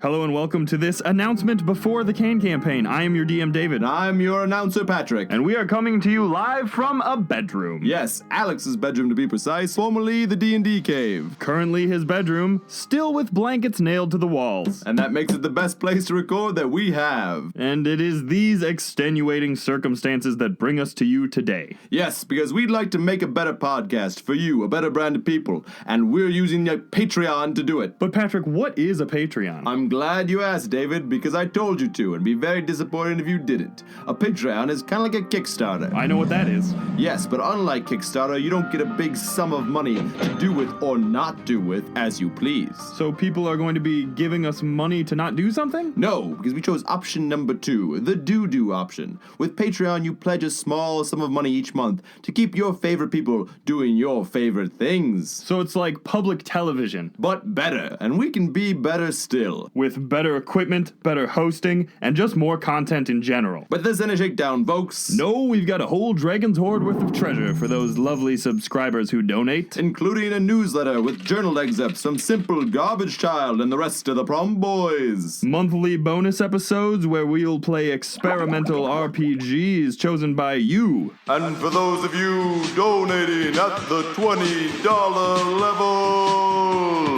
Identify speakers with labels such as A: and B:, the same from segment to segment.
A: Hello and welcome to this announcement before the Kain campaign. I am your DM, David.
B: And I'm your announcer, Patrick.
A: And we are coming to you live from a bedroom.
B: Yes, Alex's bedroom to be precise, formerly the D&D cave.
A: Currently his bedroom, still with blankets nailed to the walls.
B: And that makes it the best place to record that we have.
A: And it is these extenuating circumstances that bring us to you today.
B: Yes, because we'd like to make a better podcast for you, a better brand of people, and we're using your Patreon to do it.
A: But Patrick, what is a Patreon?
B: I'm glad you asked, David, because I told you to, and be very disappointed if you didn't. A Patreon is kind of like a Kickstarter.
A: I know what that is.
B: Yes, but unlike Kickstarter, you don't get a big sum of money to do with or not do with as you please.
A: So people are going to be giving us money to not do something?
B: No, because we chose option number 2, the do-do option. With Patreon, you pledge a small sum of money each month to keep your favorite people doing your favorite things.
A: So it's like public television.
B: But better, and we can be better still.
A: With better equipment, better hosting, and just more content in general.
B: But this ain't a shakedown, folks.
A: No, we've got a whole dragon's hoard worth of treasure for those lovely subscribers who donate.
B: Including a newsletter with journal excerpts from Simple, Garbage Child, and the rest of the Prom Boys.
A: Monthly bonus episodes where we'll play experimental RPGs chosen by you.
B: And for those of you donating at the $20 level,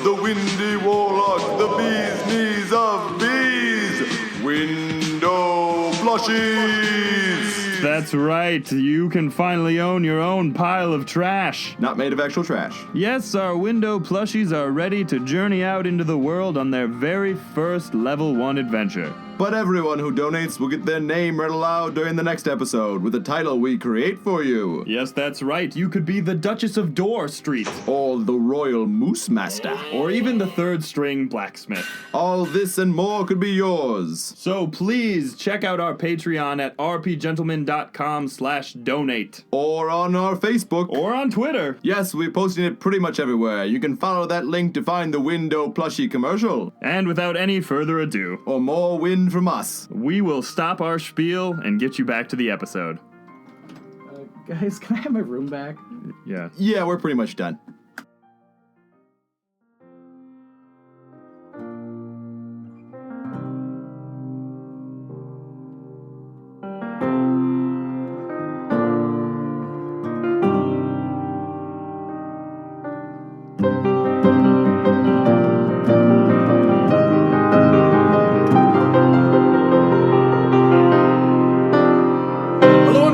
B: the Windy Warlock, the Bee's Knees of Bees, Window Plushies.
A: That's right, you can finally own your own pile of trash.
B: Not made of actual trash.
A: Yes, our window plushies are ready to journey out into the world on their very first level 1 adventure.
B: But everyone who donates will get their name read aloud during the next episode with the title we create for you.
A: Yes, that's right. You could be the Duchess of Door Street.
B: Or the Royal Moose Master.
A: Or even the third string blacksmith.
B: All this and more could be yours.
A: So please check out our Patreon at rpgentleman.com/donate.
B: Or on our Facebook.
A: Or on Twitter.
B: Yes, we're posting it pretty much everywhere. You can follow that link to find the Window Plushie commercial.
A: And without any further ado,
B: or more wind from us,
A: we will stop our spiel and get you back to the episode.
C: Guys, can I have my room back?
A: Yeah.
B: Yeah, we're pretty much done.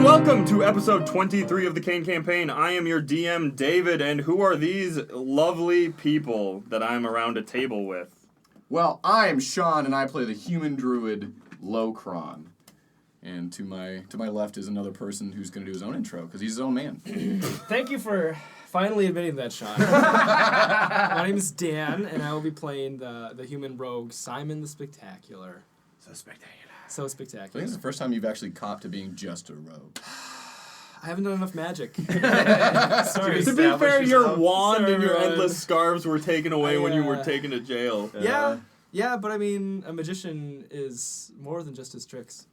A: Welcome to episode 23 of the Kain campaign. I am your DM, David, and who are these lovely people that I'm around a table with?
C: Well, I am Sean, and I play the human druid, Locron. And to my left is another person who's going to do his own intro, because he's his own man.
D: Thank you for finally admitting that, Sean. My name is Dan, and I will be playing the human rogue, Simon the Spectacular.
C: So spectacular.
D: So
C: I
D: spectacular.
C: think it's the first time you've actually copped to being just a rogue.
D: I haven't done enough magic. Sorry.
A: To be fair, your wand
D: Sorry,
A: and your
D: Ryan.
A: endless scarves were taken away when you were taken to jail.
D: Yeah, but I mean, a magician is more than just his tricks.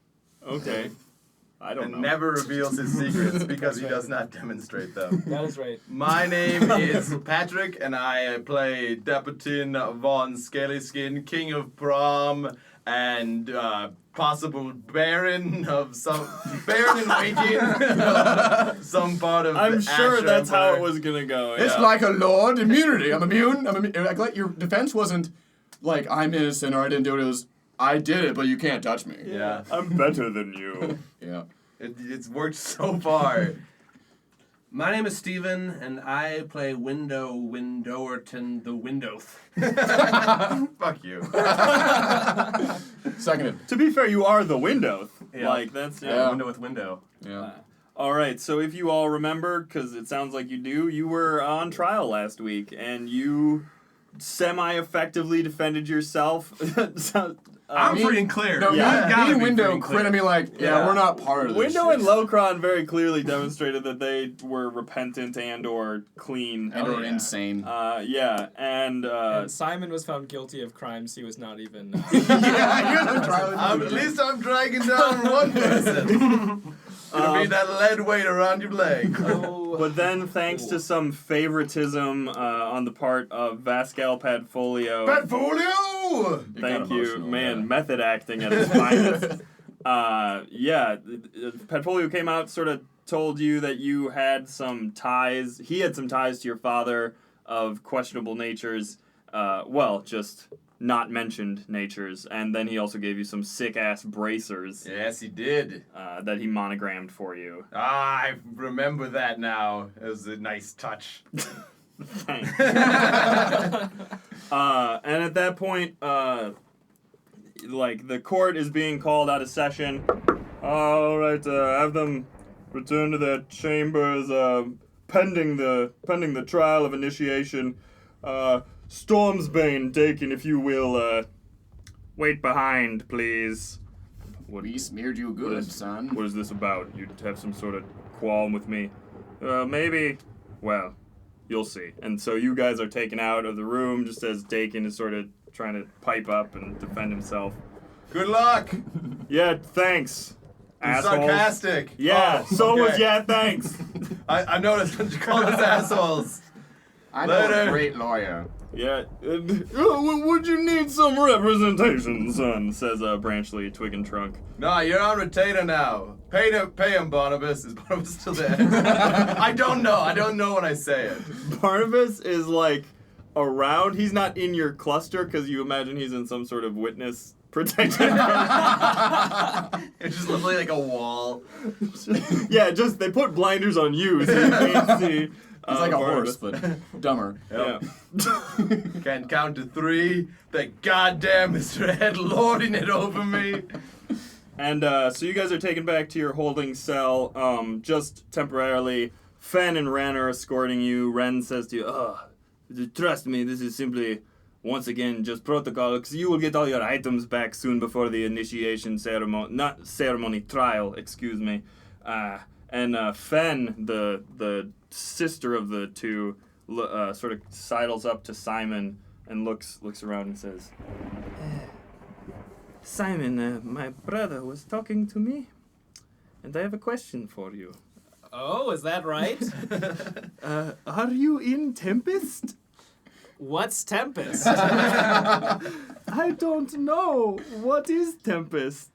A: Okay. I don't know.
E: And never reveals his secrets because he does not demonstrate them.
D: That is right.
E: My name is Patrick, and I play Deputin von Scalyskin, King of Prom, and possible Baron of some... Baron in waiting. Some part of
A: I'm
E: the
A: sure
E: Asher
A: that's how
E: Empire.
A: it was gonna go.
C: It's
A: Yeah.
C: like a lord immunity. I'm immune. Like your defense wasn't like I'm innocent or I didn't do it. It was I did it, but you can't touch me.
E: Yeah.
A: I'm better than you.
C: Yeah.
E: It's worked so far.
F: My name is Steven, and I play Windowerton the Windowth.
E: Fuck you.
C: Seconded.
A: To be fair, you are the window.
F: Yeah.
A: Like, that's...
C: Yeah.
F: Window with window.
C: Yeah.
A: All right, so if you all remember, because it sounds like you do, you were on trial last week, and you semi-effectively defended yourself.
F: I'm free and clear.
C: No,
A: Yeah.
C: me and Window quit at me like, yeah, we're not part of this.
A: Window
C: shit.
A: and Locron very clearly demonstrated that they were repentant and or clean.
C: And or insane.
A: Yeah, and
D: And Simon was found guilty of crimes he was not even...
E: At least I'm dragging down one person. Gonna be that lead weight around your leg.
A: But then, thanks to some favoritism on the part of Vascal Padfolio,
E: Padfolio!
A: Thank you,
C: emotional,
A: man.
C: yeah.
A: Method acting at its finest. Yeah, Petfolio came out, sort of told you that you had some ties. He had some ties to your father of questionable natures. Well, just not mentioned natures. And then he also gave you some sick-ass bracers
E: Yes, he did.
A: that he monogrammed for you.
E: I remember that now. It was a nice touch.
A: Thanks. And at that point, like, the court is being called out of session. All right, have them return to their chambers, pending the trial of initiation. Stormsbane, Dakin, if you will, wait behind, please.
C: We smeared you good, son.
A: What is this about? You have some sort of qualm with me? Maybe. Well, you'll see. And so you guys are taken out of the room just as Dakin is sort of trying to pipe up and defend himself.
E: Good luck.
A: Yeah, thanks.
E: You're
A: Assholes.
E: sarcastic.
A: Yeah,
E: Oh,
A: so was
E: okay.
A: yeah, thanks.
E: I noticed when you called us assholes.
C: I know
E: Later.
C: a great lawyer.
A: Yeah. Would you need some representation, son? Says Branchley, Twig and Trunk.
E: No, you're on retainer now. Pay him, Barnabas. Is Barnabas still there? I don't know. I don't know when I say it.
A: Barnabas is like around. He's not in your cluster because you imagine he's in some sort of witness protection.
E: It's just literally like a wall.
A: Yeah, just they put blinders on you so you can't see.
C: He's like a
A: Barnabas.
C: horse, but dumber.
E: Yep.
A: Yeah.
E: Can't count to 3. That goddamn Mr. Head lording it over me.
A: And so you guys are taken back to your holding cell, just temporarily. Fen and Ren are escorting you. Ren says to you, trust me, this is simply, once again, just protocol, because you will get all your items back soon before the initiation trial, excuse me. And Fen, the sister of the two, sort of sidles up to Simon and looks around and says, Simon, my brother was talking to me, and I have a question for you.
D: Oh, is that right?
A: Are you in Tempest?
D: What's Tempest?
A: I don't know. What is Tempest?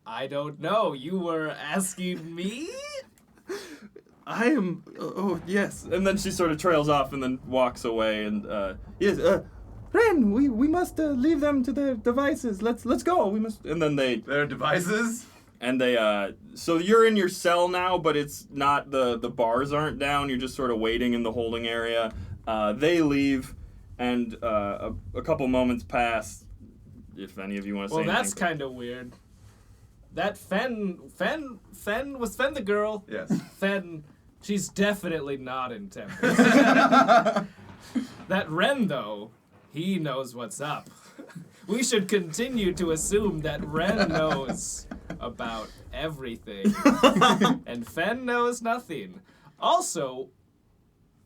D: I don't know. You were asking me?
A: I am. Oh, yes. And then she sort of trails off and then walks away. And yes, Ren, we must leave them to their devices. Let's go. We must. And then
E: Their devices?
A: and they. So you're in your cell now, but it's not the bars aren't down. You're just sort of waiting in the holding area. They leave, and a couple moments pass. If any of you want to say
D: Well, that's
A: anything.
D: kind of weird. That Fen was Fen the girl?
E: Yes.
D: Fen, she's definitely not in Tempest. That Ren, though, he knows what's up. We should continue to assume that Ren knows about everything. And Fen knows nothing. Also,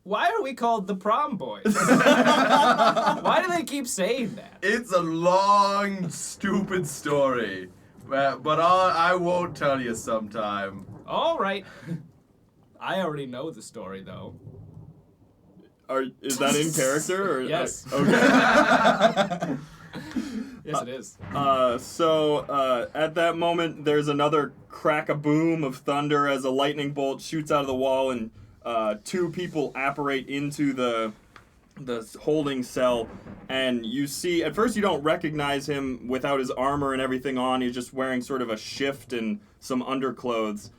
D: why are we called the Prom Boys? Why do they keep saying that?
E: It's a long, stupid story. But I won't tell you sometime.
D: All right. I already know the story, though.
A: Is that in character? Or,
D: Yes.
A: Okay.
D: Yes, it is.
A: So at that moment, there's another crack-a-boom of thunder as a lightning bolt shoots out of the wall, and two people apparate into the holding cell, and you see, at first you don't recognize him without his armor and everything on. He's just wearing sort of a shift and some underclothes.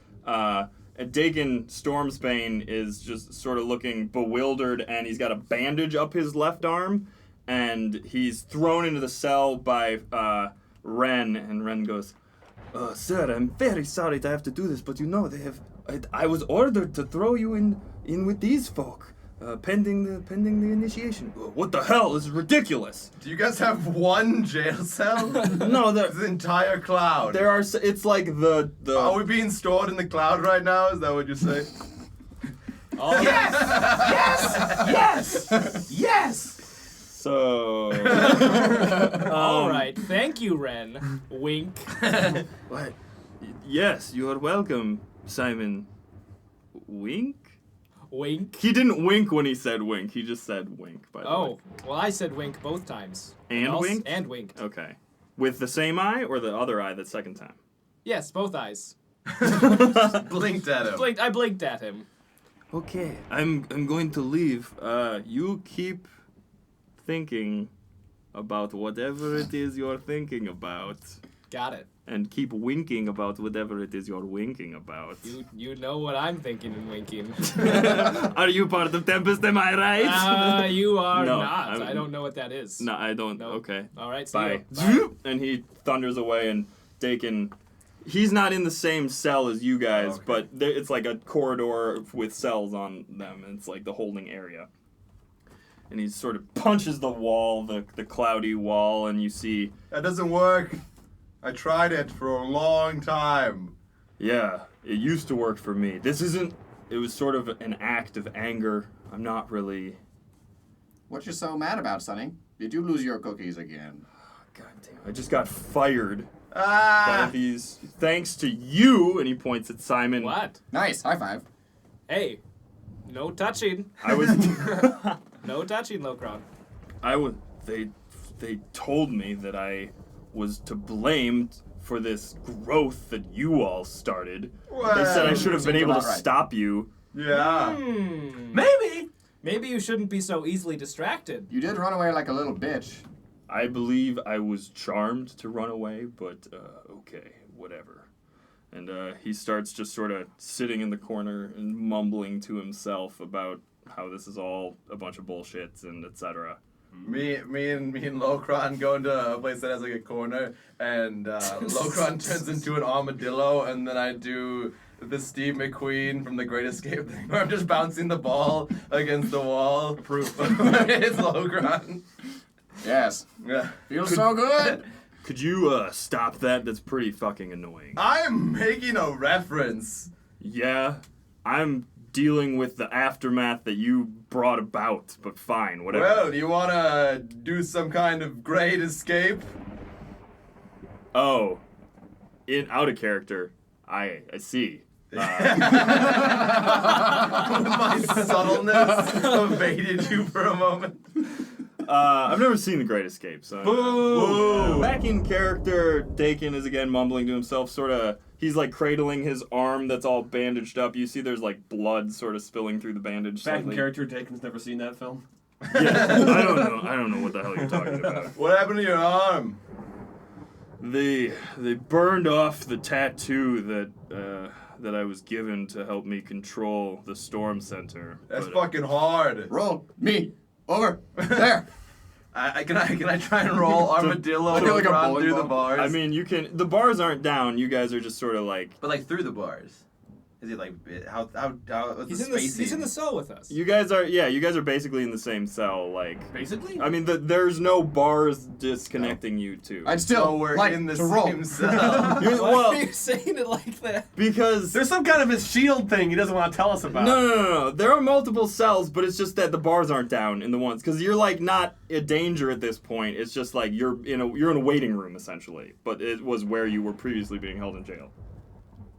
A: Dagon Stormsbane is just sort of looking bewildered, and he's got a bandage up his left arm, and he's thrown into the cell by Ren, and Ren goes, Sir, I'm very sorry to have to do this, but you know, I was ordered to throw you in with these folk. Pending the initiation. What the hell? This is ridiculous.
E: Do you guys have one jail cell?
A: No,
E: The entire cloud.
A: there are. It's like the.
E: Are we being stored in the cloud right now? Is that what you say?
D: Yes!
A: So.
D: All right. Thank you, Ren. Wink.
A: What? Yes, you are welcome, Simon. Wink.
D: Wink.
A: He didn't wink when he said wink. He just said wink, by the way.
D: Oh, well, I said wink both times.
A: And
D: also-
A: winked?
D: And winked.
A: Okay. With the same eye or the other eye the second time?
D: Yes, both eyes.
E: Blinked at him.
D: I blinked at him.
A: Okay. I'm going to leave. You keep thinking about whatever it is you're thinking about.
D: Got it.
A: And keep winking about whatever it is you're winking about.
D: You know what I'm thinking and winking.
A: Are you part of Tempest, am I right?
D: You are
A: No,
D: not. I don't know what that is.
A: No, I don't.
D: No.
A: Okay.
D: All right, see
A: Bye.
D: you. Bye.
A: And he thunders away, and Dakin, he's not in the same cell as you guys,
E: Okay.
A: but it's like a corridor with cells on them, and it's like the holding area. And he sort of punches the wall, the cloudy wall, and you see,
E: That doesn't work. I tried it for a long time.
A: yeah, it used to work for me. This isn't, it was sort of an act of anger. I'm not really,
C: What you so mad about, Sonny? Did you lose your cookies again?
A: God damn, I just got fired by
E: Ah!
A: these, thanks to you, and he points at Simon.
D: What?
C: Nice, high five.
D: Hey, no touching.
A: I was,
D: No touching, Locron.
A: they told me that I was to blame for this growth that you all started. They said I should have been
C: seems
A: able to
C: about right.
A: stop you.
E: Yeah.
D: Maybe you shouldn't be so easily distracted.
C: You did run away like a little bitch.
A: I believe I was charmed to run away, but okay, whatever. And he starts just sort of sitting in the corner and mumbling to himself about how this is all a bunch of bullshit and etc.
E: Me and Locron go into a place that has like a corner, and Locron turns into an armadillo, and then I do the Steve McQueen from The Great Escape thing, where I'm just bouncing the ball against the wall. Proof. It's Locron.
C: Yes.
E: Yeah.
C: Feels so good.
A: Could you stop that? That's pretty fucking annoying.
E: I'm making a reference.
A: Yeah, I'm dealing with the aftermath that you brought about, but fine, whatever.
E: Well, you wanna do some kind of great escape?
A: Oh, out of character. I see.
E: My subtleness evaded you for a moment.
A: I've never seen The Great Escape, so.
E: Boo!
A: Back in character, Dakin is again mumbling to himself, sort of. He's like cradling his arm that's all bandaged up. You see there's like blood sort of spilling through the bandage.
F: Back in
A: slightly.
F: character, Dakin's never seen that film.
A: Yeah, I don't know what the hell you're talking about.
E: What happened to your arm?
A: They burned off the tattoo that I was given to help me control the storm center.
E: That's
A: but,
E: fucking hard.
C: Roll me over there.
E: Can I try and roll armadillo
C: I feel like a
E: around
C: bowling
E: through the
C: ball.
E: bars?
A: I mean, you can. The bars aren't down. You guys are just sort of like.
E: but like through the bars. Is it like how what's
D: He's
E: the
D: in the
E: spacing?
D: he's in the cell with us.
A: You guys are. Yeah, you guys are basically in the same cell. Like.
F: Basically?
A: I mean, there's no bars disconnecting you two.
C: I'd
E: So
C: still
E: we're
C: like
E: in the
C: to roll.
E: same cell.
A: You're-
D: Why
A: well,
D: are you saying it like that?
A: because.
F: There's some kind of his shield thing he doesn't want to tell us about.
A: No. There are multiple cells, but it's just that the bars aren't down in the ones because you're like not a danger at this point. It's just like you're in a waiting room essentially, but it was where you were previously being held in jail.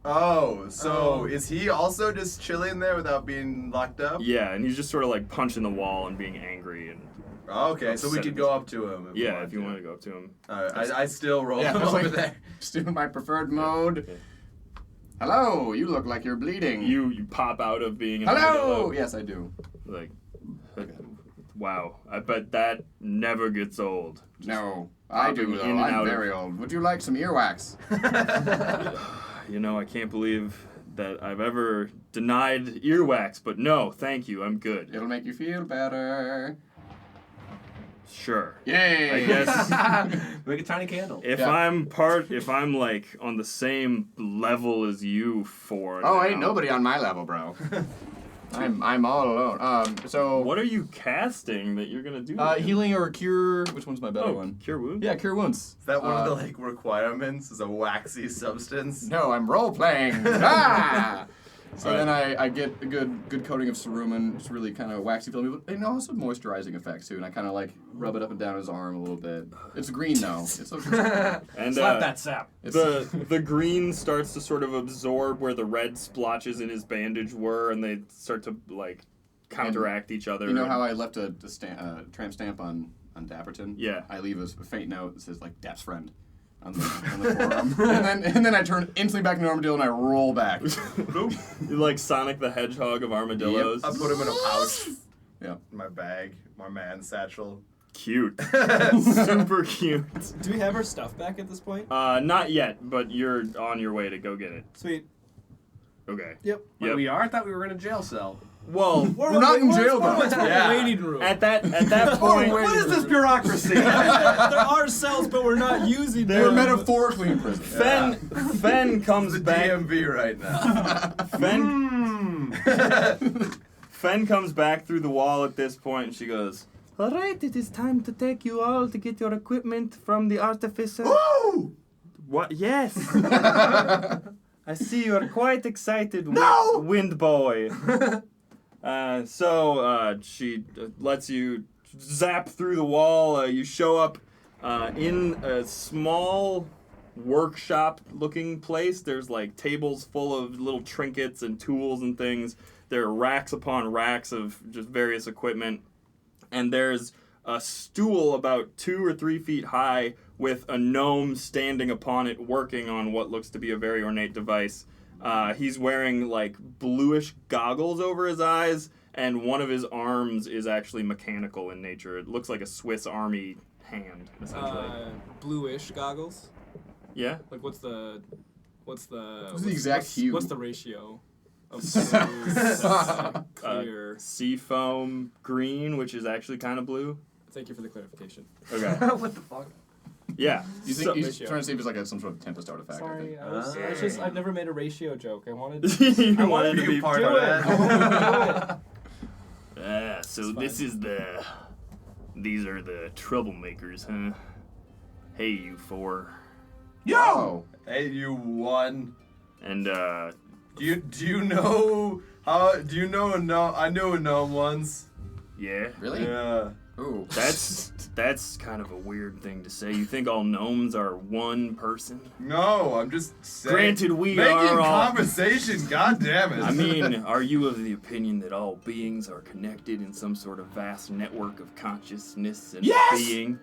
E: Oh, so is he also just chilling there without being locked up?
A: Yeah, and he's just sort of like punching the wall and being angry and
E: Okay, so we
A: Upset.
E: could go up to him.
A: yeah, if you want to go up to him.
E: Alright, I still roll
C: Yeah,
E: him
C: it's
E: over
C: like-
E: there.
C: Just doing my preferred mode. Hello, you look like you're bleeding.
A: You pop out of being an
C: Hello.
A: armadillo.
C: Yes, I do.
A: Like, wow, I bet that never gets old.
C: No, I do
A: Popping
C: though.
A: in and
C: I'm
A: out of-
C: very old. Would you like some earwax?
A: You know, I can't believe that I've ever denied earwax, but no, thank you, I'm good.
C: It'll make you feel better.
A: Sure.
C: Yay!
A: I guess
F: Make a tiny candle.
A: if
C: Yeah.
A: if I'm like on the same level as you four.
C: Oh,
A: now,
C: ain't nobody on my level, bro. I'm all alone. So
A: What are you casting that you're gonna do? with him?
C: healing or cure? Which one's my better
A: Oh,
C: one?
A: cure wounds.
C: Yeah, cure wounds.
E: Is that one of the like requirements? Is a waxy substance?
C: No, I'm role playing. Ah! So
A: All right.
C: then I get a good coating of cerumen. It's really kind of waxy feeling, but it also moisturizing effects too. And I kind of like rub it up and down his arm a little bit. It's green though. It's
A: And
D: Slap that sap.
A: the green starts to sort of absorb where the red splotches in his bandage were, and they start to like counteract each other.
C: You know how I left a tramp stamp on Dapperton?
A: Yeah.
C: I leave a faint note that says like Dap's friend on the forearm, and then I turn instantly back into Armadillo and I roll back.
A: You're like Sonic the Hedgehog of armadillos.
E: I put him in a pouch
C: Yeah.
E: in my bag, my man satchel.
A: Cute. Super cute.
G: Do we have our stuff back at this point?
A: Not yet, but you're on your way to go get it.
G: Sweet.
A: Okay.
G: Yep.
A: Yep.
F: We are? I thought we were in a jail cell.
A: Well,
C: We're not in jail though.
E: Yeah.
D: Waiting room.
A: at that point,
F: What is this bureaucracy?
G: there are cells, but we're not using
A: They're
C: We're
G: them.
C: metaphorically in prison.
A: Fen comes
E: The
A: back.
E: DMV right now.
A: Fen comes back through the wall at this point, and she goes, "All right, it is time to take you all to get your equipment from the artificer."
E: Woo!
A: What? Yes. I see you are quite excited,
E: No!
A: Wind Boy. So she lets you zap through the wall. You show up in a small workshop-looking place. There's like tables full of little trinkets and tools and things. There are racks upon racks of just various equipment. And there's a stool about 2 or 3 feet high with a gnome standing upon it working on what looks to be a very ornate device. He's wearing like bluish goggles over his eyes, and one of his arms is actually mechanical in nature. It looks like a Swiss Army hand, essentially.
G: Bluish goggles.
A: Yeah?
G: Like what's the
C: What's the exact hue?
G: What's the ratio of blue, clear?
A: Seafoam green, which is actually kind of blue.
G: Thank you for the clarification.
A: Okay.
F: What the fuck?
A: Yeah.
C: You
A: So-
C: think he's trying to see if it's like some sort of Tempest artifact? I
G: Sorry,
C: think.
G: I was just I've never made a ratio joke. I wanted
A: You
G: I
A: wanted to
G: to
A: be
E: part
G: do
E: of
G: it.
E: that.
G: I wanted to do it.
A: So this is these are the troublemakers, huh? Hey, you four.
C: Yo!
E: Hey, you one.
A: And,
E: Do you know how? Do you know a gnome? I knew a gnome once.
A: yeah.
C: Really?
E: Yeah.
C: Ooh.
A: That's kind of a weird thing to say. You think all gnomes are one person?
E: No, I'm just saying.
A: Granted, we
E: making
A: are all...
E: conversation. God damn it.
A: I mean, are you of the opinion that all beings are connected in some sort of vast network of consciousness and being?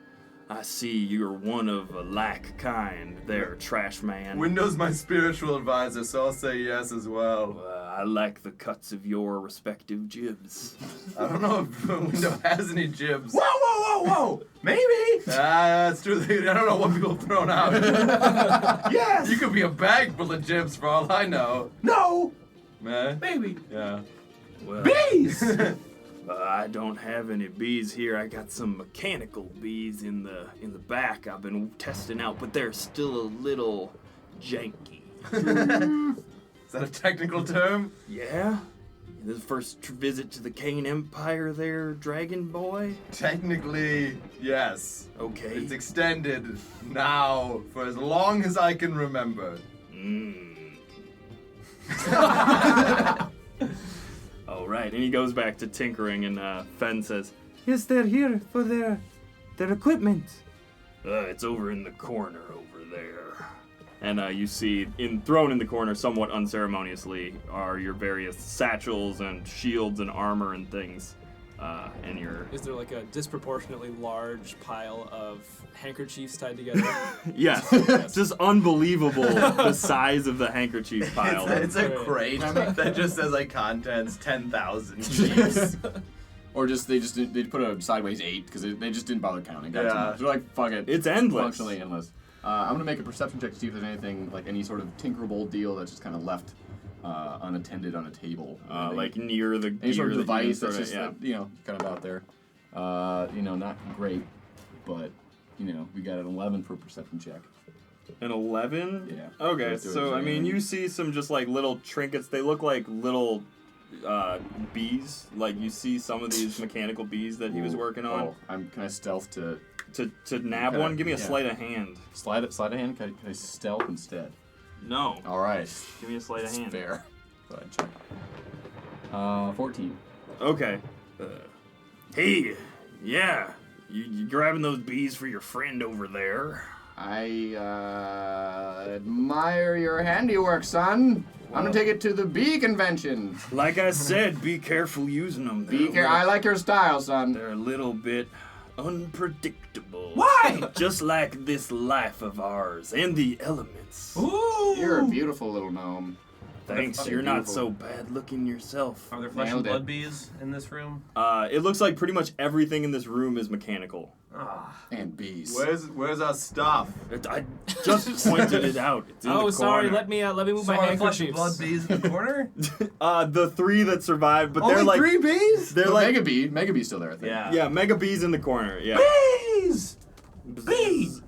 A: I see you're one of a like kind there, trash man.
E: Window's my spiritual advisor, so I'll say yes as well.
A: I like the cuts of your respective jibs.
E: I don't know if Window has any jibs.
F: Whoa, whoa, whoa, whoa! Maybe!
E: That's true. I don't know what people have thrown out.
F: Yes!
E: You could be a bag full of jibs for all I know.
F: No!
E: Man.
F: Maybe.
E: Yeah.
A: Well,
F: Bees!
A: I don't have any bees here. I got some mechanical bees in the back I've been testing out, but they're still a little janky.
E: Is that a technical term?
A: Yeah? This is the first visit to the Kain Empire there, Dragon Boy?
E: Technically, yes.
A: Okay.
E: It's extended now for as long as I can remember.
A: All right, and he goes back to tinkering, and Fen says, "Yes, they're here for their equipment." It's over in the corner over there. And you see, thrown in the corner somewhat unceremoniously, are your various satchels and shields and armor and things. And your...
G: Is there like a disproportionately large pile of handkerchiefs tied together?
A: Yes, it's just unbelievable the size of the handkerchief pile.
E: It's a crate that just says like contents 10,000 Chiefs.
C: Or they put a sideways 8 because they just didn't bother counting. Got too
E: Yeah.
C: much. They're like, fuck it.
A: It's endless.
C: Functionally endless. I'm gonna make a perception check to see if there's anything like any sort of tinkerable deal that's just kind of left unattended on a table.
A: Like near the
C: any sort of
A: gear that you
C: device that's
A: sorta-
C: just
A: yeah.
C: kind of out there. Not great, but we got an 11 for a perception check.
A: An 11?
C: Yeah.
A: Okay,
C: Let's do it.
A: so I mean, you see some just like little trinkets. They look like little bees. Like you see some of these mechanical bees that he was working on.
C: Can I stealth to
A: To nab
C: Okay,
A: one, give me a
C: yeah.
A: sleight of hand.
C: slide a hand? Can I stealth instead?
A: No.
C: All right.
A: Give me a sleight of
C: That's
A: hand.
C: fair. Go ahead, check. 14.
A: Okay. Hey, yeah. You grabbing those bees for your friend over there?
C: I admire your handiwork, son. I'm gonna take it to the bee convention.
A: Like I said, be careful using them.
C: I like your style, son.
A: They're a little bit unpredictable.
F: Why?
A: Just like this life of ours and the elements.
F: Ooh.
C: You're a beautiful little gnome.
A: Thanks, you're not so bad looking yourself.
F: Are there flesh
C: Nailed
F: and blood
C: it.
F: bees in this room?
A: It looks like pretty much everything in this room is mechanical.
F: Ah.
C: And bees.
E: Where's our stuff?
A: I just pointed it out. It's in
D: Oh,
A: the
D: sorry.
A: corner.
D: Let me move
F: So
D: my
F: are there flesh and
D: handkerchiefs.
F: blood bees in the corner?
A: The 3 that survived, but
E: Only
A: they're like
E: 3 bees?
A: they're
C: The
A: like
C: Mega Bee's still there, I think.
A: yeah, mega bees in the corner. Yeah.
F: Bees! Bees!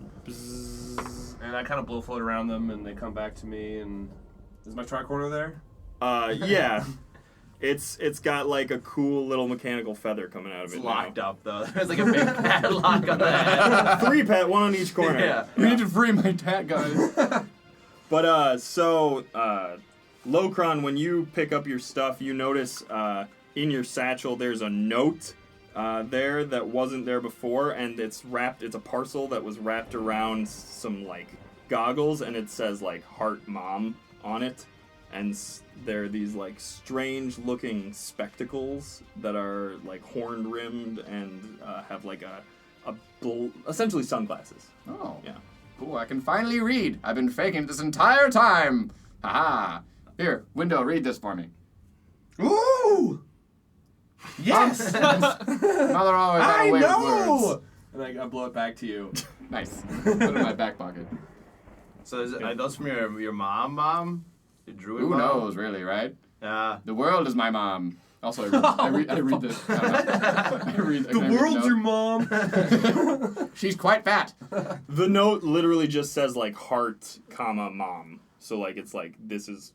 F: And I kind of blow float around them, and they come back to me. And is my tricorner there?
A: Yeah. It's got like a cool little mechanical feather coming out of
E: It's
A: it.
E: locked up though. There's like a big padlock on the head.
A: 3 pet, 1 on each corner.
E: Yeah.
C: We need to free my tat, guys.
A: But Locron, when you pick up your stuff, you notice in your satchel there's a note there that wasn't there before, and it's a parcel that was wrapped around some like goggles, and it says like "Heart Mom" on it, and they're these like strange looking spectacles that are like horn rimmed and have like essentially sunglasses.
C: Oh.
A: Yeah.
C: Cool, I can finally read. I've been faking this entire time. Haha. Here, Window, read this for me.
F: Ooh! Yes!
C: Mother always had
F: I
C: a way with
F: know!
C: words.
F: And I blow it back to you.
C: Nice. Put it in my back pocket.
E: So are those from your mom? Your druid
C: Who
E: mom?
C: knows, really, right?
E: Yeah.
C: The world is my mom. Also, I read this. I read,
F: The world's your mom!
C: She's quite fat.
A: The note literally just says like heart, comma, mom. So like it's like this is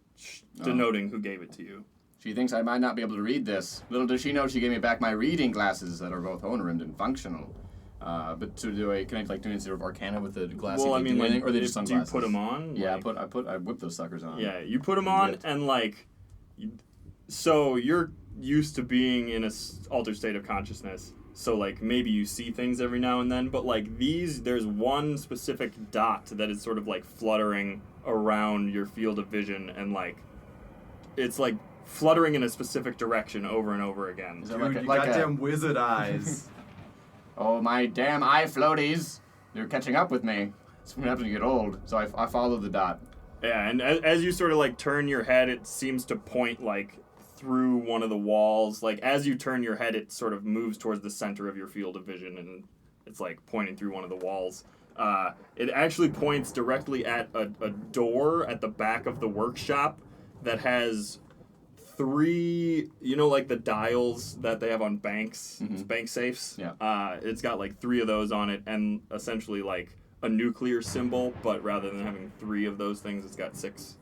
A: denoting who gave it to you.
C: She thinks I might not be able to read this. Little does she know she gave me back my reading glasses that are both horn-rimmed and functional. But can I like do any sort of arcana with the glasses?
A: Well, I mean, like,
C: or are they just
A: do you
C: sunglasses?
A: put them on?
C: Yeah,
A: Like,
C: I whip those suckers on.
A: yeah, you put them on,
C: Lit.
A: and like, so you're used to being in a altered state of consciousness. So like maybe you see things every now and then, but like there's one specific dot that is sort of like fluttering around your field of vision, and like it's like fluttering in a specific direction over and over again.
C: Is that
E: Dude,
C: like a,
E: you
C: like
E: goddamn wizard eyes.
C: Oh, my damn eye floaties. They're catching up with me. It's going to happen to get old, so I follow the dot.
A: Yeah, and as you sort of like turn your head, it seems to point like through one of the walls. Like as you turn your head, it sort of moves towards the center of your field of vision, and it's like pointing through one of the walls. It actually points directly at a door at the back of the workshop that has 3, like the dials that they have on banks, bank safes.
C: Yeah.
A: It's got like 3 of those on it, and essentially like a nuclear symbol, but rather than having 3 of those things, it's got 6.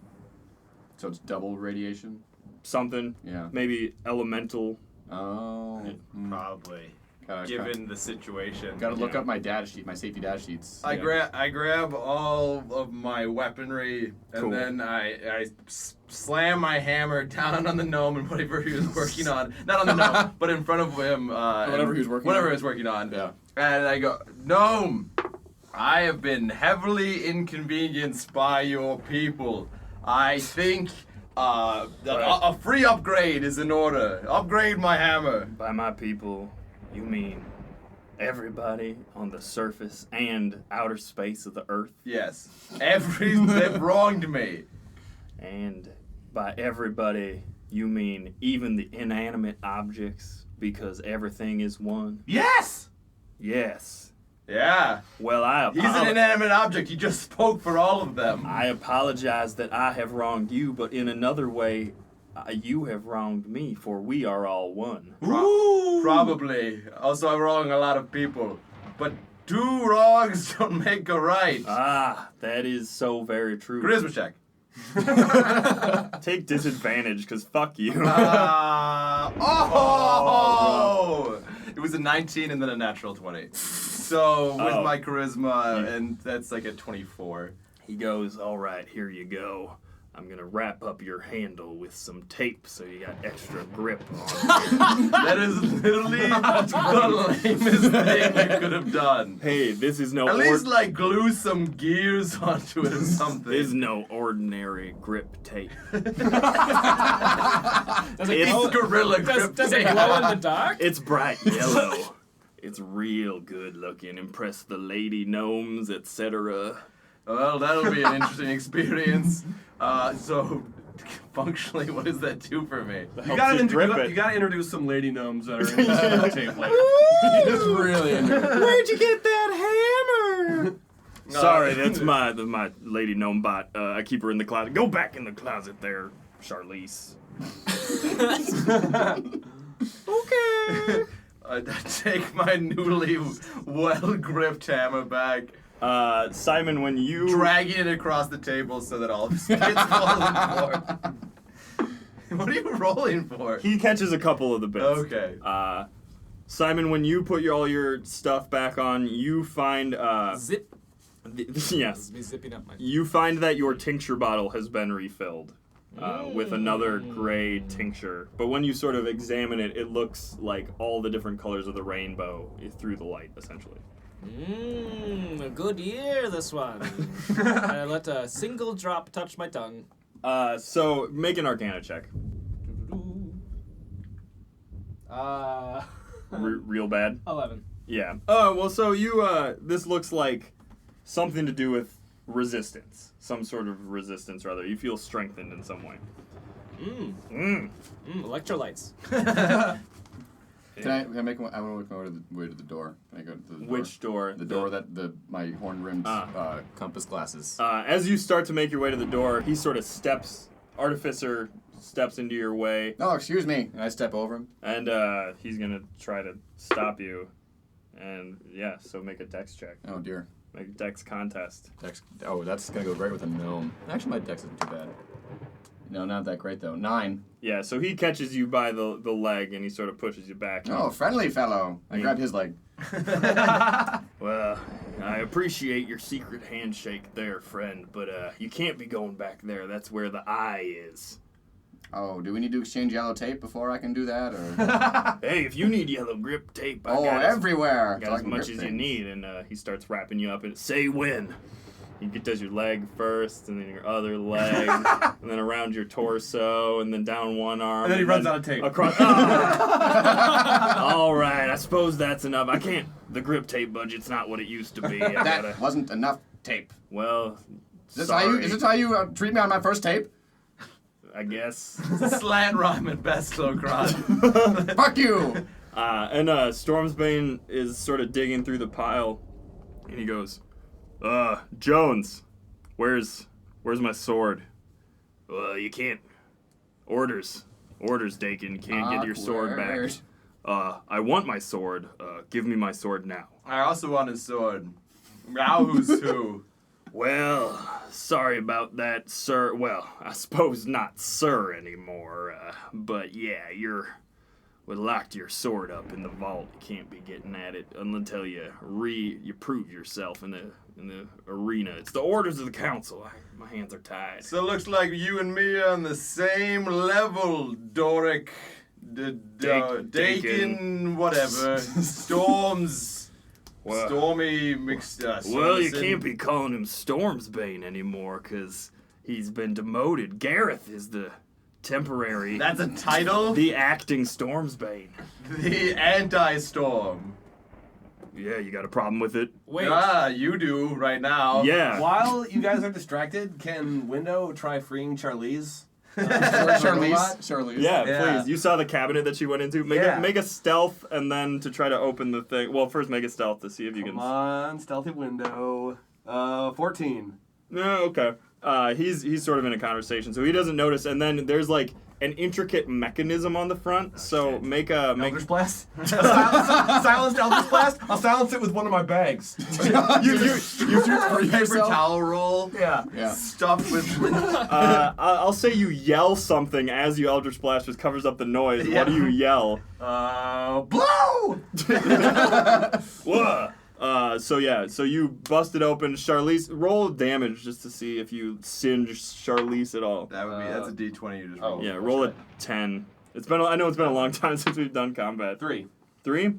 C: So it's double radiation?
A: Something.
C: Yeah.
A: Maybe elemental.
C: Oh.
E: Probably.
C: Gotta
E: Given the situation.
C: Gotta look up my data sheet, my safety data sheets.
E: I grab all of my weaponry, and
A: Cool.
E: then I slam my hammer down on the gnome and whatever he was working on. Not on the gnome, but in front of him.
C: Whatever he was working on.
E: Whatever he was working on.
C: Yeah.
E: And I go, Gnome, I have been heavily inconvenienced by your people. I think a free upgrade is in order. Upgrade my hammer.
A: By my people, you mean everybody on the surface and outer space of the earth?
E: Yes. They've wronged me.
A: And by everybody, you mean even the inanimate objects, because everything is one?
F: Yes!
A: Yes.
E: Yeah.
A: Well, I
E: He's an inanimate object. He just spoke for all of them.
A: I apologize that I have wronged you, but in another way, you have wronged me, for we are all one.
E: Probably. Also, I wrong a lot of people. But 2 wrongs don't make a right.
A: Ah, that is so very true.
E: Charisma check.
A: Take disadvantage, because fuck you.
E: It was a 19 and then a natural 20. So, with my charisma, and that's like a 24.
A: He goes, all right, here you go. I'm gonna wrap up your handle with some tape so you got extra grip on.
E: That is literally the lamest thing you could have done.
A: Hey, this is no
E: At least like glue some gears onto it or something.
A: This is no ordinary grip tape.
D: Does it
A: It's
D: glow?
E: Gorilla grip
D: Does it
E: tape.
D: glow in the dark?
A: It's bright yellow. It's real good looking. Impress the lady gnomes, etc.
E: Well, that'll be an interesting experience. So, functionally, what does that do for me?
F: You gotta,
A: grip it.
F: you gotta introduce some lady gnomes that are in the tape later.
C: It's really
A: Where'd you get that hammer? Sorry, that's my lady gnome bot. I keep her in the closet. Go back in the closet there, Charlize. Okay.
E: I take my newly well-gripped hammer back,
A: Simon, when you
E: dragging it across the table so that all of his bits fall on the floor. What are you rolling for?
A: he catches a couple of the bits.
E: Okay.
A: Simon, when you put all your stuff back on, you find
D: Zip.
A: yes,
D: This is me zipping up my.
A: you find that your tincture bottle has been refilled. With another gray tincture. But when you sort of examine it, it looks like all the different colors of the rainbow through the light, essentially.
D: A good year, this one. I let a single drop touch my tongue.
A: So make an Arcana check. Real bad?
D: 11.
A: Yeah. Oh, well, so you, this looks like something to do with resistance. Some sort of resistance, rather. You feel strengthened in some way.
D: Electrolytes.
C: Can I make one? I want to make my way to the door. Can I go to the door?
A: Which door?
C: The door that my horn-rimmed compass glasses.
A: As you start to make your way to the door, he sort of Artificer steps into your way,
C: Oh, excuse me. And I step over him.
A: and he's gonna try to stop you. And yeah, so make a dex check.
C: Oh dear.
A: Make a dex contest.
C: Dex. Oh, that's gonna go great with a gnome. Actually, my dex isn't too bad. No, not that great though. 9.
A: Yeah, so he catches you by the leg and he sort of pushes you back.
C: Oh, friendly fellow. I grabbed his leg.
A: Well, I appreciate your secret handshake there, friend, but you can't be going back there. That's where the eye is.
C: Oh, do we need to exchange yellow tape before I can do that, or?
A: Hey, if you need yellow grip tape, I
C: Oh,
A: got
C: everywhere.
A: got
C: So I
A: as
C: can
A: much
C: grip
A: as you
C: things.
A: need. And he starts wrapping you up and say when. He does your leg first, and then your other leg, and then around your torso, and then down one arm.
F: And then he runs out of tape.
A: Across. Ah! All right, I suppose that's enough. I can't. The grip tape budget's not what it used to be. I
C: That
A: gotta.
C: wasn't enough tape.
A: Well,
C: Is this
A: sorry.
C: how you treat me on my first tape?
A: I guess.
E: Slant rhyme at best, Locron.
C: Fuck you!
A: And Stormsbane is sort of digging through the pile, and he goes, Jones, where's my sword? You can't. Orders, Dakin. Can't get your sword back.
C: Awkward.
A: I want my sword. Give me my sword now.
E: I also want his sword. Now who's who?
A: Well, sorry about that, sir. Well, I suppose not sir anymore. But yeah, we locked your sword up in the vault. You can't be getting at it until you prove yourself in the arena. It's the orders of the council. My hands are tied.
E: So it looks like you and me are on the same level, Doric. Dakin,
A: Dakin.
E: whatever. Storms.
A: Well-
E: Stormy mixed.
A: Well, you can't be calling him Stormsbane anymore, 'cause he's been demoted. Gareth is the temporary,
E: That's a title?
A: the acting Stormsbane.
E: The anti-storm.
A: Yeah, you got a problem with it?
D: Wait.
E: You do right now.
A: Yeah.
F: While you guys are distracted, can Window try freeing Charlize?
C: Charlize.
A: Yeah,
E: Yeah.
A: please. You saw the cabinet that she went into. Make a stealth, and then to try to open the thing. Well, first make a stealth to see if you
F: Come
A: can.
F: on, stealthy Window. 14.
A: No, okay. He's sort of in a conversation, so he doesn't notice. And then there's like an intricate mechanism on the front. So make
F: Eldritch Blast? Silence Eldritch Blast? I'll silence it with one of my bags.
E: You paper towel roll.
F: Yeah.
C: Yeah.
E: Stuffed with.
A: I'll say you yell something as you Eldritch Blast, which covers up the noise.
E: Yeah.
A: What do you yell?
E: Blow!
A: Whoa. So you busted open Charlize. Roll damage just to see if you singe Charlize at all.
E: That would be that's a D20 you just
F: oh.
E: rolled.
A: Yeah, roll a 10. I know it's been a long time since we've done combat.
F: 3.
A: 3?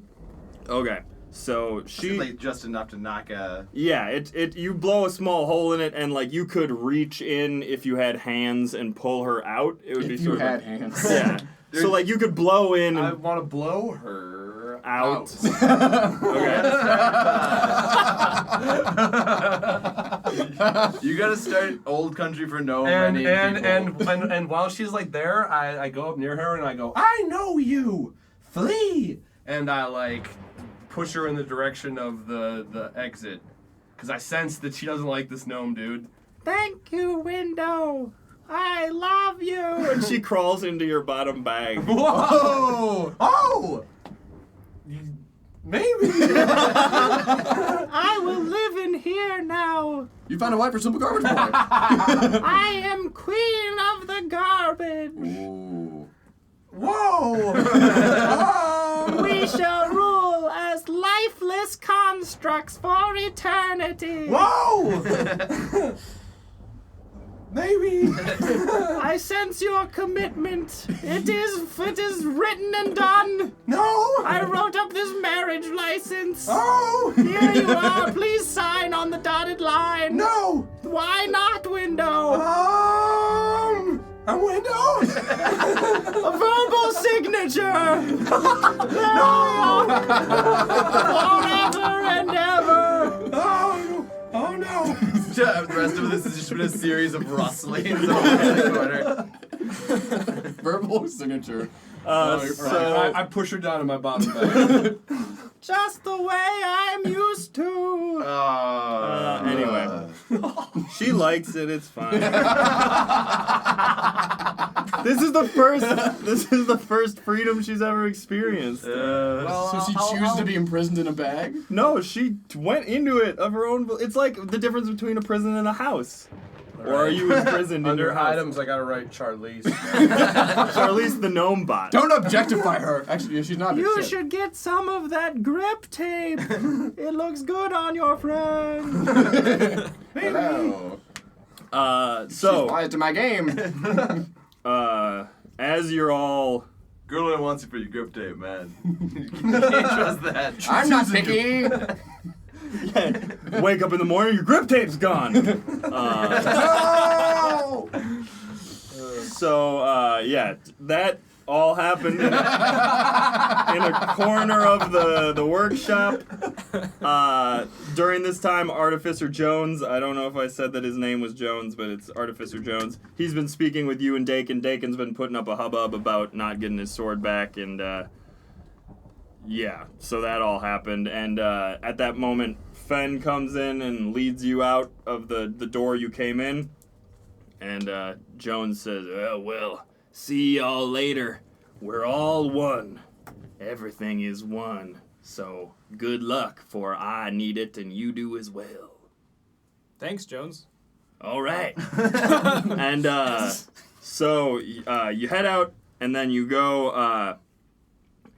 A: Okay. So she
E: like just enough to knock a.
A: Yeah, you blow a small hole in it, and like you could reach in if you had hands and pull her out. It would be
C: If
A: sort
C: you
A: of
C: had
A: like,
C: hands.
A: yeah. So like you could blow in
F: I
A: and
F: want to blow her
A: out. Okay.
E: You gotta start Old Country for No
F: and
E: Many People.
F: and while she's like there, I go up near her and I go, I know you, flee, and I like push her in the direction of the exit, because I sense that she doesn't like this gnome dude.
A: Thank you, window. I love you. And she crawls into your bottom bag.
F: Whoa! Oh! Maybe.
A: I will live in here now.
C: You found a wife for Simple Garbage Boy.
A: I am queen of the garbage.
C: Ooh.
F: Whoa!
A: We shall rule as lifeless constructs for eternity.
F: Whoa! Maybe.
A: I sense your commitment. It is written and done.
F: No.
A: I wrote up this marriage license.
F: Oh.
A: Here you are. Please sign on the dotted line.
F: No.
A: Why not, window?
F: A window.
A: A verbal signature. Forever and ever.
F: Oh no.
E: The rest of this has just been a series of rustlings over the corner.
C: Verbal signature.
A: So
F: I push her down in my bottom bag.
A: just the way I'm used to. Anyway, she likes it. It's fine. This is the first freedom she's ever experienced.
C: So she chooses to be imprisoned in a bag?
A: No, she went into it of her own. It's like the difference between a prison and a house. Or are you imprisoned in
F: Under
A: your house?
F: items, I gotta write Charlize.
A: Charlize the gnome bot.
C: Don't objectify her. Actually, she's not.
A: You
C: shit.
A: should get some of that grip tape. It looks good on your friend.
C: Hello. She's
A: So,
C: quiet to my game.
A: as you're all
E: Girl wants you for your grip tape, man. You can't trust that.
C: I'm not picky.
A: wake up in the morning, your grip tape's gone. So, that all happened in a corner of the workshop. During this time, Artificer Jones, I don't know if I said that his name was Jones, but it's Artificer Jones. He's been speaking with you and Dakin. Dakin's been putting up a hubbub about not getting his sword back, and so that all happened. And at that moment, Fen comes in and leads you out of the door you came in. And Jones says, well, see y'all later. We're all one. Everything is one. So good luck, for I need it and you do as well.
G: Thanks, Jones.
A: All right. And so you head out, and then you go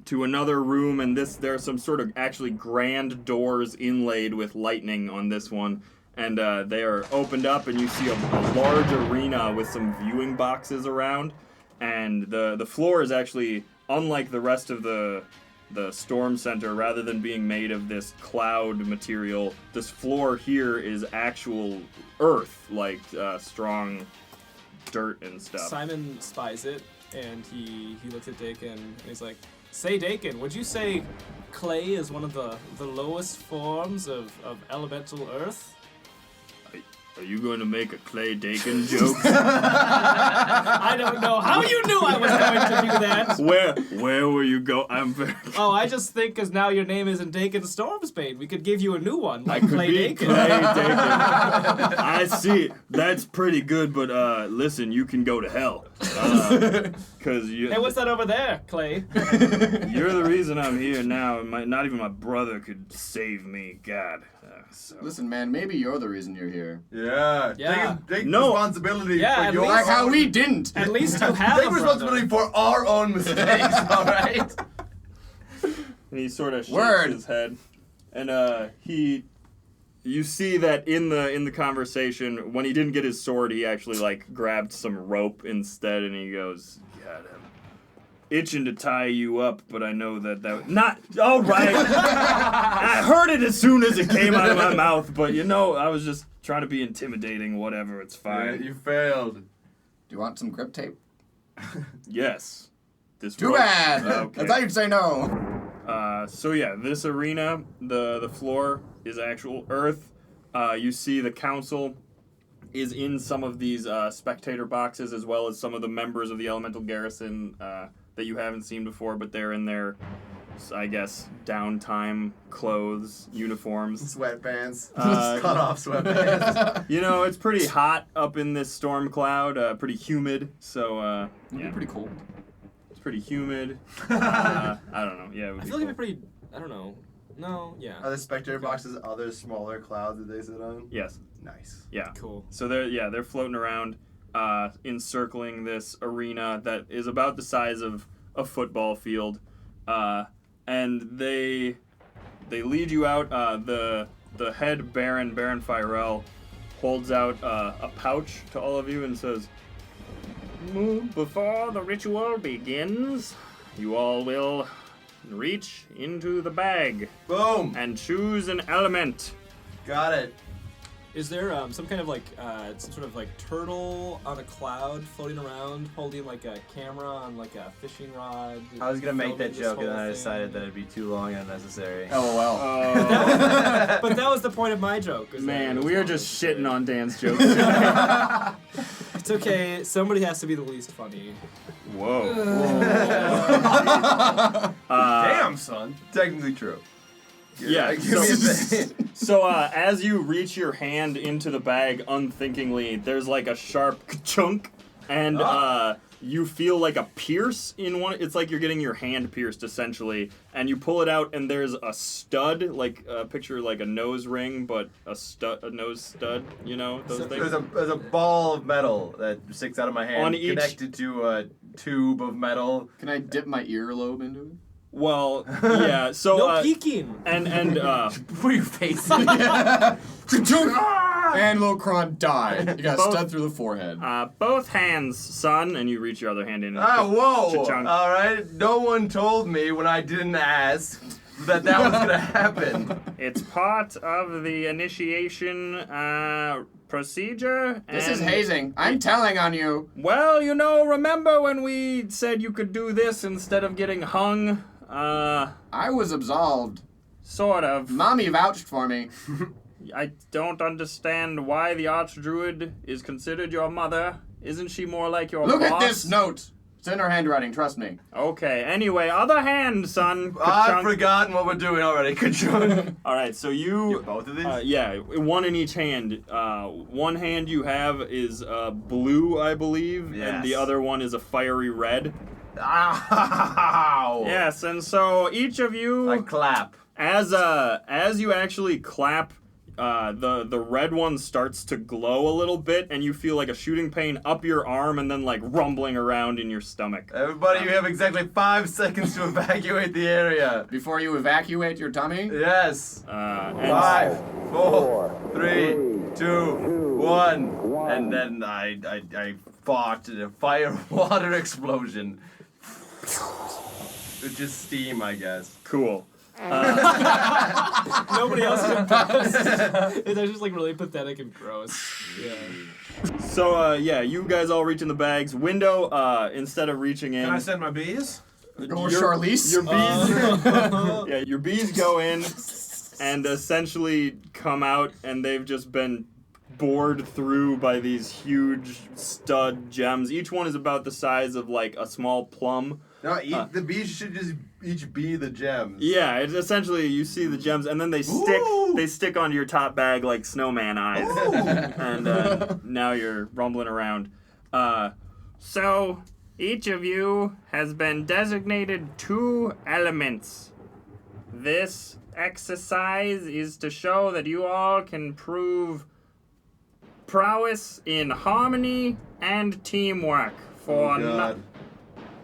A: to another room, and there are some sort of actually grand doors inlaid with lightning on this one. And they are opened up, and you see a large arena with some viewing boxes around. And the floor is actually, unlike the rest of the storm center, rather than being made of this cloud material, this floor here is actual earth, like strong dirt and stuff.
G: Simon spies it, and he looks at Dakin, and he's like, say, Dakin, would you say clay is one of the lowest forms of elemental earth?
A: Are you going to make a Clay Dakin joke?
G: I don't know how you knew I was going to do that.
A: Where will you go? I'm very...
G: Oh, I just think because now your name isn't Dakin Stormspade, we could give you a new one,
A: I
G: like
A: could
G: Clay
A: be
G: Dakin.
A: Clay Dakin. I see. That's pretty good, but listen, you can go to hell. Cause you.
G: Hey, what's that over there, Clay?
A: You're the reason I'm here now, and not even my brother could save me. God. So.
C: Listen, man, maybe you're the reason you're here.
E: Yeah.
G: Yeah.
E: Take
A: No.
E: responsibility
G: Yeah,
E: for
G: at
E: your
G: least-
C: Like how
E: own-
C: we didn't.
G: At least you have
E: Take
G: a
E: responsibility
G: brother.
E: for our own mistakes, alright?
A: And he sort of shakes
C: Word.
A: his head. And you see that in the conversation, when he didn't get his sword, he actually like grabbed some rope instead, and he goes, "God, I'm itching to tie you up, but I know that not all right." I heard it as soon as it came out of my mouth, but I was just trying to be intimidating. Whatever, it's fine.
E: You failed.
C: Do you want some grip tape?
A: Yes. This
C: Too
A: rope-
C: bad.
A: Okay.
C: I thought you'd say no.
A: So yeah, this arena, the floor is actual earth. You see the council is in some of these spectator boxes, as well as some of the members of the Elemental Garrison that you haven't seen before, but they're in their, I guess, downtime clothes, uniforms.
E: Sweatpants.
A: Uh,
E: Cut off sweatpants.
A: It's pretty hot up in this storm cloud, pretty humid, so
C: It'd be pretty cool.
A: it's pretty humid. I don't know, yeah, it would
G: I
A: be
G: feel like
A: cool.
G: it'd be pretty. I don't know. No, yeah.
E: Are the spectator boxes other smaller clouds that they sit on?
A: Yes,
E: Nice.
A: yeah.
G: Cool.
A: So they're floating around, encircling this arena that is about the size of a football field, and they lead you out. The head Baron Firel holds out a pouch to all of you and says, "Before the ritual begins, you all will reach into the bag
E: Boom.
A: and choose an element."
E: Got it.
G: Is there some kind of like some sort of like turtle on a cloud floating around, holding like a camera on like a fishing rod?
E: I was gonna make that
G: filming this
E: joke and then
G: whole
E: I
G: thing?
E: decided that it'd be too long and unnecessary.
C: LOL.
G: But that was the point of my joke. is that it
A: Man,
G: was
A: we are
G: long
A: just
G: and
A: shitting on Dan's jokes.
G: It's okay. Somebody has to be the least funny.
A: Whoa.
F: Damn, son.
E: Technically true.
A: Yeah,
E: Give me a second.
A: So as you reach your hand into the bag unthinkingly, there's like a sharp chunk, and you feel like a pierce in one. It's like you're getting your hand pierced essentially, and you pull it out, and there's a stud, like picture like a nose ring, but a nose stud. Those things.
E: There's a ball of metal that sticks out of my hand,
A: On each-
E: connected to a tube of metal.
C: Can I dip my earlobe into it?
A: Well, yeah. So
G: No peeking.
A: and
E: Where you facing?
C: And Locron died. You got
A: Both-
C: stud through the forehead.
A: both hands, son, and you reach your other hand in. and
E: Whoa!
A: cha-chunk.
E: All right. No one told me when I didn't ask that was gonna happen.
A: It's part of the initiation procedure.
C: This is
A: and-
C: hazing. I'm telling on you.
A: Well, remember when we said you could do this instead of getting hung?
C: I was absolved.
A: Sort of.
C: Mommy vouched for me.
A: I don't understand why the Archdruid is considered your mother. Isn't she more like your
C: Look
A: boss?
C: at this note. It's in her handwriting, trust me.
A: Okay, anyway, other hand, son.
E: I've
A: Ka-chunk.
E: forgotten what we're doing already. Ka-chunk.
A: All right, so you...
E: Both of these?
A: Yeah, one in each hand. One hand you have is blue, I believe, and the
E: Yes.
A: other one is a fiery red.
E: Ow!
A: Yes, and so each of you,
E: I clap.
A: as you actually clap, the red one starts to glow a little bit, and you feel like a shooting pain up your arm, and then like rumbling around in your stomach.
E: Everybody, you have exactly 5 seconds to evacuate the area.
C: Before you evacuate your tummy?
E: Yes.
A: And
E: 5, 4, 3, 2, 1. And then I fought a fire water explosion. It's just steam, I guess.
A: Cool.
G: Nobody else is impressed. It's just like really pathetic and gross. Yeah.
A: So you guys all reach in the bags. Window, instead of reaching in,
F: Can I send my bees?
C: Or Charlize?
A: Your bees, yeah, your bees go in and essentially come out, and they've just been bored through by these huge stud gems. Each one is about the size of like a small plum.
E: No, the bees should just each be the gems.
A: Yeah, it's essentially you see the gems, and then they stick onto your top bag like snowman eyes, and now you're rumbling around. So each of you has been designated 2 elements. This exercise is to show that you all can prove prowess in harmony and teamwork. For
E: God.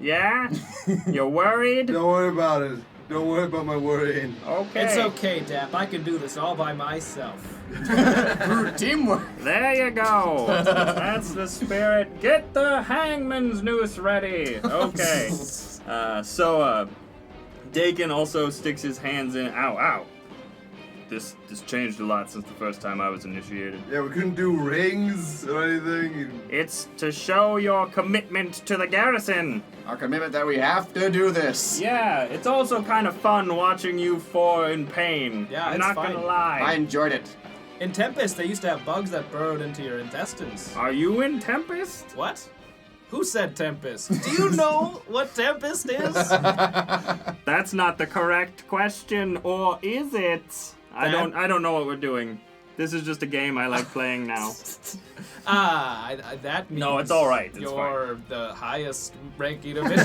A: yeah, you're worried.
E: Don't worry about it. Don't worry about my worrying.
A: Okay.
D: It's okay, Dap. I can do this all by myself.
C: Teamwork.
A: There you go. That's the spirit. Get the hangman's noose ready. Okay. So Dakin also sticks his hands in. Ow, ow. This changed a lot since the first time I was initiated.
E: Yeah, we couldn't do rings or anything.
A: It's to show your commitment to the garrison.
C: Our commitment that we have to do this.
A: Yeah, it's also kind of fun watching you four in pain.
D: Yeah,
A: I'm
D: it's
A: not
D: fine.
A: gonna lie.
C: I enjoyed it.
D: In Tempest, they used to have bugs that burrowed into your intestines.
A: Are you in Tempest?
D: What? Who said Tempest? Do you know what Tempest is?
A: That's not the correct question, or is it? I don't know what we're doing. This is just a game I like playing now.
D: That means
A: No, it's all right. It's
D: you're the highest ranking of it.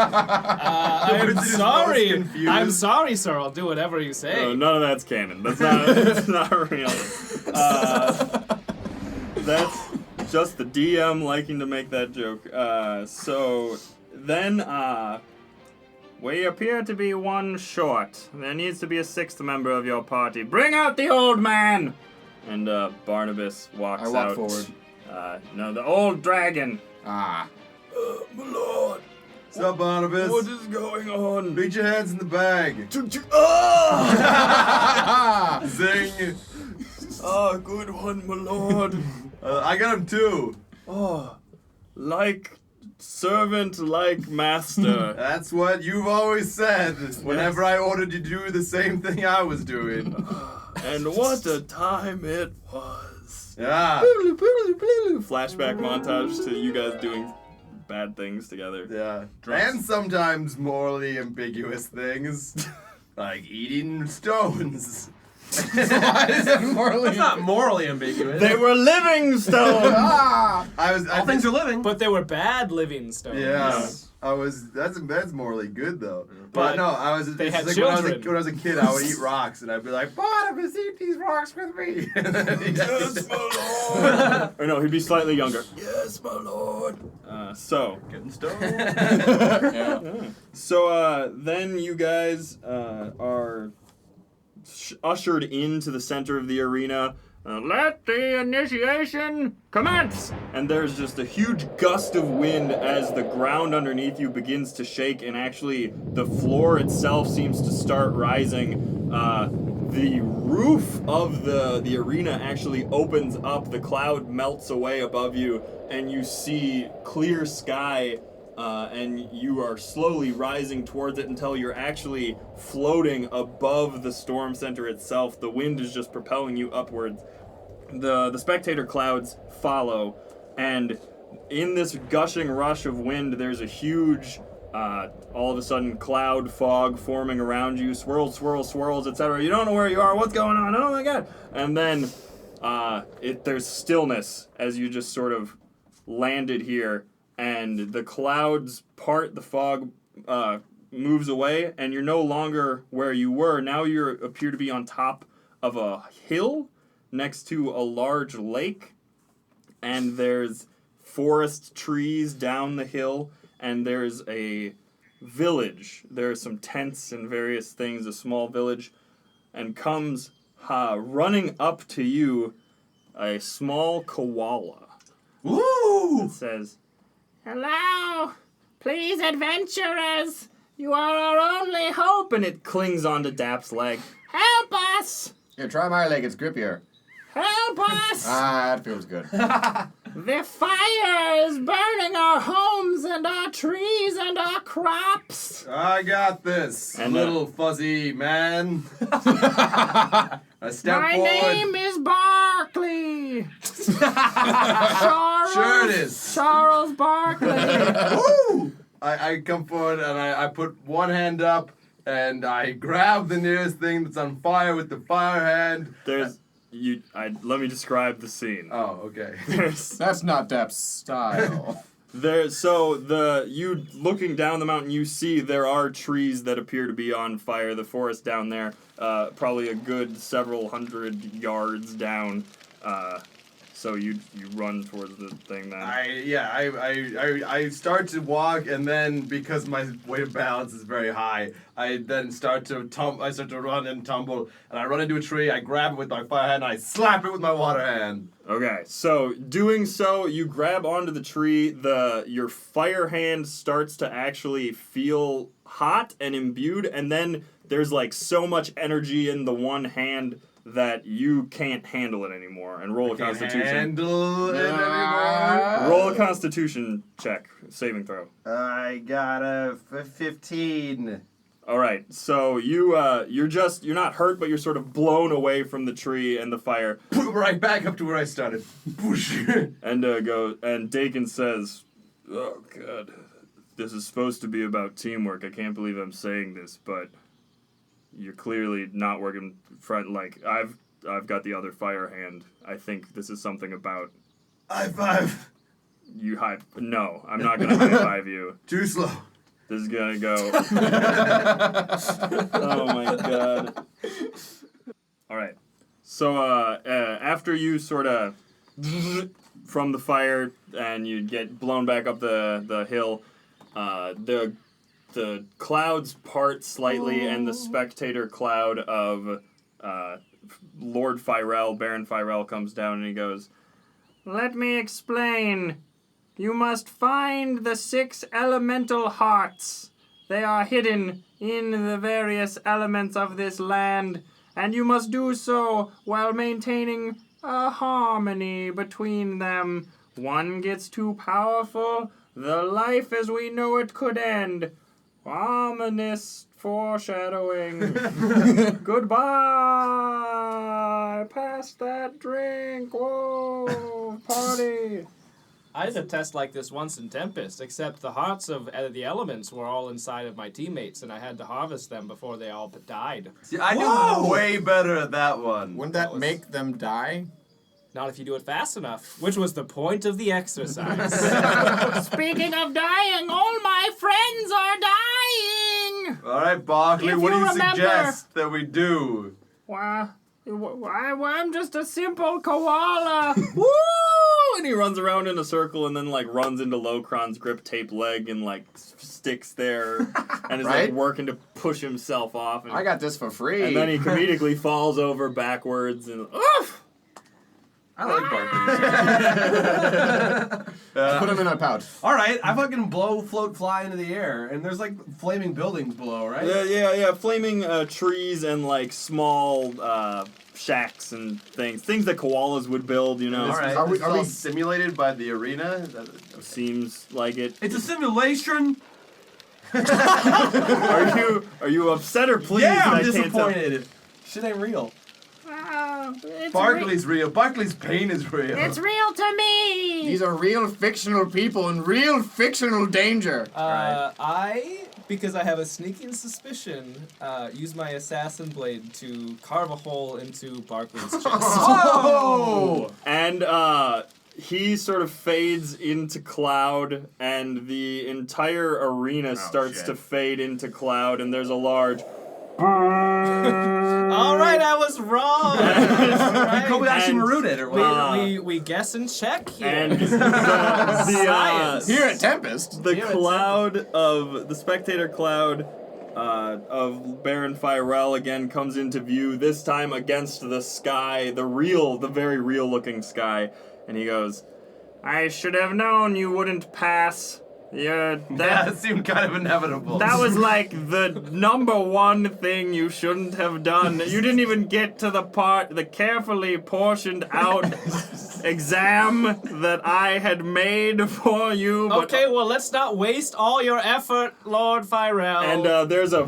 D: I'm
E: Wizard is
D: sorry.
E: most confused.
D: I'm sorry, sir. I'll do whatever you say.
A: No, none of that's canon. That's not real. That's just the DM liking to make that joke. So then, we appear to be one short. There needs to be a sixth member of your party. Bring out the old man! And Barnabas walks out.
C: I walk forward.
A: No, the old dragon.
C: Ah.
A: My lord,
E: What's up, Barnabas?
A: what is going on?
E: Beat your hands in the bag.
A: Ah!
E: Zing.
A: Ah, good one, my lord.
E: I got him too.
A: Oh, like servant, like master.
E: That's what you've always said. Whenever I ordered you to do the same thing I was doing.
A: And what a time it was.
E: Yeah.
A: Flashback montage to you guys doing bad things together.
E: Yeah. And sometimes morally ambiguous things. Like eating stones.
C: Why is it morally?
F: That's not morally ambiguous.
A: They were living stones.
C: Ah!
F: All things are living.
D: But they were bad living stones.
E: Yeah. That's morally good though. But
D: But
E: no, I was
D: they
E: it's
D: had
E: like
D: children.
E: when I was a kid, I would eat rocks and I'd be like, Barnabas, eat these rocks with me. And then he'd
A: Yes, my lord. Or no, he'd be slightly younger. Yes, my lord. So
E: getting stoned.
A: So then you guys are ushered into the center of the arena. Let the initiation commence! And there's just a huge gust of wind as the ground underneath you begins to shake, and actually the floor itself seems to start rising. The roof of the arena actually opens up, the cloud melts away above you, and you see clear sky, and you are slowly rising towards it until you're actually floating above the storm center itself. The wind is just propelling you upwards. The spectator clouds follow, and in this gushing rush of wind, there's a huge, all of a sudden, cloud fog forming around you. Swirls, swirls, swirls, etc. You don't know where you are. What's going on? Oh my god! And then there's stillness as you just sort of landed here, and the clouds part, the fog moves away, and you're no longer where you were. Now you appear to be on top of a hill next to a large lake, and there's forest trees down the hill, and there's a village. There's some tents and various things, a small village, and comes running up to you a small koala.
F: Woo!
A: It says, "Hello, please, adventurers. You are our only hope." And it clings onto Dap's leg. "Help us!
C: Here, try my leg. It's grippier.
A: Help us!
C: Ah, that feels good.
A: The fire is burning our homes and our trees and our crops."
E: I got this,
A: And,
E: little fuzzy man. I step
A: "My
E: forward.
A: name is Barkley." Charles,
E: Sure it is.
A: Charles Barkley.
E: Woo! I come forward and I put one hand up and I grab the nearest thing that's on fire with the fire hand.
A: Let me describe the scene.
E: Oh, okay.
C: That's not Depp's style.
A: You looking down the mountain, you see there are trees that appear to be on fire. The forest down there, probably a good several hundred yards down. so you run towards the thing then.
E: I start to walk, and then because my weight of balance is very high, I then start to run and tumble, and I run into a tree. I grab it with my fire hand, and I slap it with my water hand.
A: Okay, so doing so, you grab onto the tree. Your fire hand starts to actually feel hot and imbued, and then there's like so much energy in the one hand that you can't handle it anymore. And roll a Constitution.
E: Handle it anymore.
A: Roll a Constitution check, saving throw.
E: I got a 15.
A: All right, so you're not hurt, but you're sort of blown away from the tree and the fire.
E: Right back up to where I started.
A: And Dakin says, "Oh God, this is supposed to be about teamwork. I can't believe I'm saying this, but you're clearly not working front. Like I've got the other fire hand. I think this is something about
E: High five.
A: you high. No, I'm not gonna high five you.
E: Too slow.
A: This is gonna go. Oh my God. All right. So after you sort of from the fire and you get blown back up the hill, the clouds part slightly, and the spectator cloud of Lord Firel, Baron Firel, comes down and he goes, "Let me explain. You must find the 6 elemental hearts. They are hidden in the various elements of this land, and you must do so while maintaining a harmony between them. One gets too powerful, the life as we know it could end. Ominous foreshadowing. Goodbye. Pass that drink. Whoa. Party."
D: I did a test like this once in Tempest, except the hearts of the elements were all inside of my teammates, and I had to harvest them before they all died.
E: See, I do way better at that one.
C: Wouldn't that make them die?
D: Not if you do it fast enough, which was the point of the exercise.
G: Speaking of dying, all my friends are dying!
E: All right, Barkley,
G: If
E: what do
G: you
E: you
G: remember-
E: suggest that we do?
G: Well, I'm just a simple koala.
A: Woo! And he runs around in a circle and then like runs into Locron's grip tape leg and like sticks there and is
C: Right?
A: like working to push himself off. And,
C: I got this for free.
A: and then he comedically falls over backwards and oof!
E: I like Barkley.
C: Put him in a pouch.
F: All right, I fucking float, fly into the air, and there's like flaming buildings below, right?
A: Yeah. Flaming trees and like small shacks and things that koalas would build. You know,
E: All right,
C: Are we-
E: it's
C: are
E: all
C: we-
E: simulated by the arena? Is that- okay.
A: seems like it.
F: It's a simulation.
A: Are you upset or pleased?
F: Yeah,
A: that
F: I'm
A: I can't tell?
F: disappointed. Shit ain't real.
E: Barkley's real. Barkley's pain is real.
G: It's real to me!
C: These are real fictional people in real fictional danger.
D: Because I have a sneaking suspicion, use my assassin blade to carve a hole into Barkley's chest.
C: Oh!
A: And he sort of fades into cloud, and the entire arena starts
E: shit.
A: to fade into cloud, and there's a large.
D: All right, I was wrong.
F: Kobayashi
A: And,
F: Maru'd it or what?
D: we guess and check here.
A: And
D: Science.
C: Here at Tempest.
A: the
D: Here,
A: cloud of the spectator cloud of Baron Firel again comes into view, this time against the sky, the very real looking sky, and he goes, "I should have known you wouldn't pass.
E: That seemed kind of inevitable.
A: That was like the number one thing you shouldn't have done. You didn't even get to the carefully portioned out exam that I had made for you. But,
D: Okay, well, let's not waste all your effort, Lord Firel.
A: And there's a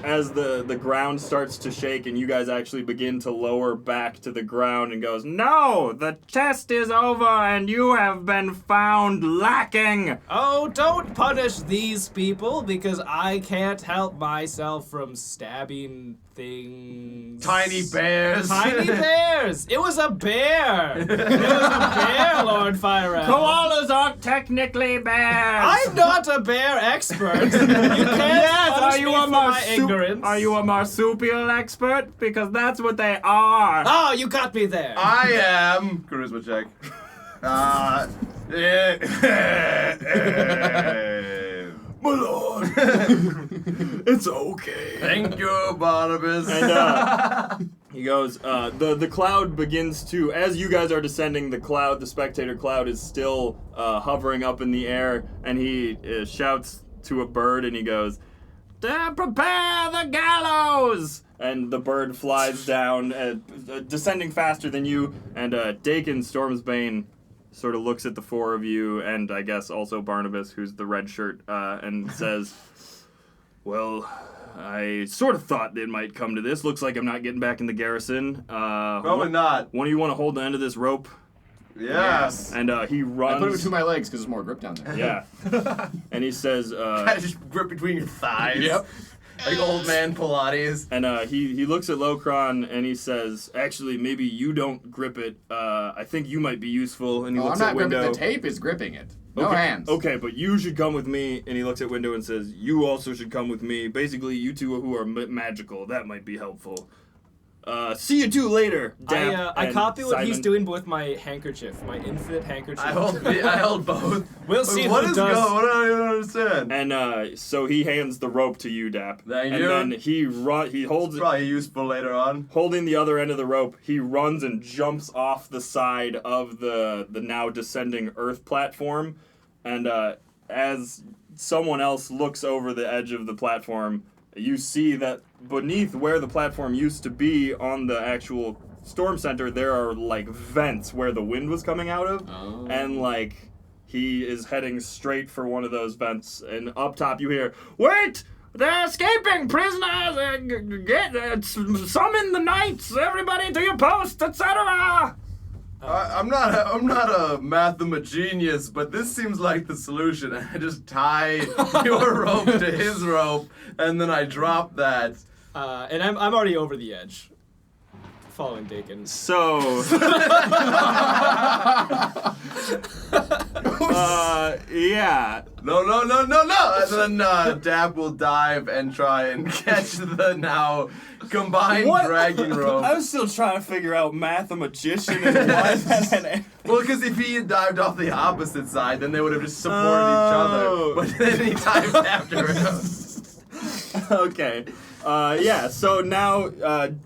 A: as the ground starts to shake and you guys actually begin to lower back to the ground and goes, "No, the test is over and you have been found lacking."
D: Oh, Also, don't punish these people because I can't help myself from stabbing things.
E: Tiny bears.
D: Tiny bears! It was a bear! It was a bear, Lord Fire Elf.
A: Koalas aren't technically bears.
D: I'm not a bear expert. You can't punish me for my ignorance.
A: Are you a marsupial expert? Because that's what they are.
D: Oh, you got me there.
E: I am. Charisma check.
A: My lord. It's okay.
E: Thank you, Barnabas.
A: And he goes, the cloud begins to, as you guys are descending, the spectator cloud is still hovering up in the air, and he shouts to a bird, and he goes, prepare the gallows! And the bird flies down, descending faster than you, and Dakin Stormsbane sort of looks at the four of you, and I guess also Barnabas, who's the red shirt, and says, well, I sort of thought it might come to this. Looks like I'm not getting back in the garrison.
E: Probably not.
A: One of you want to hold the end of this rope?
E: Yes.
A: And he runs.
C: I put it between my legs because there's more grip down there.
A: Yeah. And he says,
E: Kind of just grip between your thighs.
C: Yep.
E: Like old man Pilates.
A: and he looks at Locron and he says, actually, maybe you don't grip it. I think you might be useful. And he
C: Oh, I'm
A: looks
C: not
A: at Window.
C: gripping. The tape is gripping it. No
A: Okay,
C: hands.
A: Okay, but you should come with me. And he looks at Window and says, you also should come with me. Basically, you two who are magical. That might be helpful. See you two later. Dap
D: I
A: and
D: copy what he's
A: Simon.
D: doing with my handkerchief, my infinite handkerchief.
E: I hold both.
D: We'll see
E: What
D: who
E: is
D: does.
E: What do I don't understand?
A: And so he hands the rope to you, Dap.
E: Thank
A: and
E: you.
A: then he holds it.
E: Probably useful later on.
A: Holding the other end of the rope, he runs and jumps off the side of the now descending earth platform. And as someone else looks over the edge of the platform, you see that beneath where the platform used to be on the actual storm center, there are like vents where the wind was coming out of.
C: Oh.
A: And like he is heading straight for one of those vents. And up top you hear, wait! They're escaping prisoners! Summon the knights! Everybody to your posts, etc.!
E: I'm not a mathemagenius, but this seems like the solution. I just tie your rope to his rope, and then I drop that.
D: And I'm already over the edge, following Dakin.
A: So, yeah.
E: No. And then Dab will dive and try and catch the now combined dragging rope.
A: I'm still trying to figure out mathemagician and what.
E: Well, because if he had dived off the opposite side, then they would have just supported each other. But then he dived after him.
A: Okay. Yeah, so now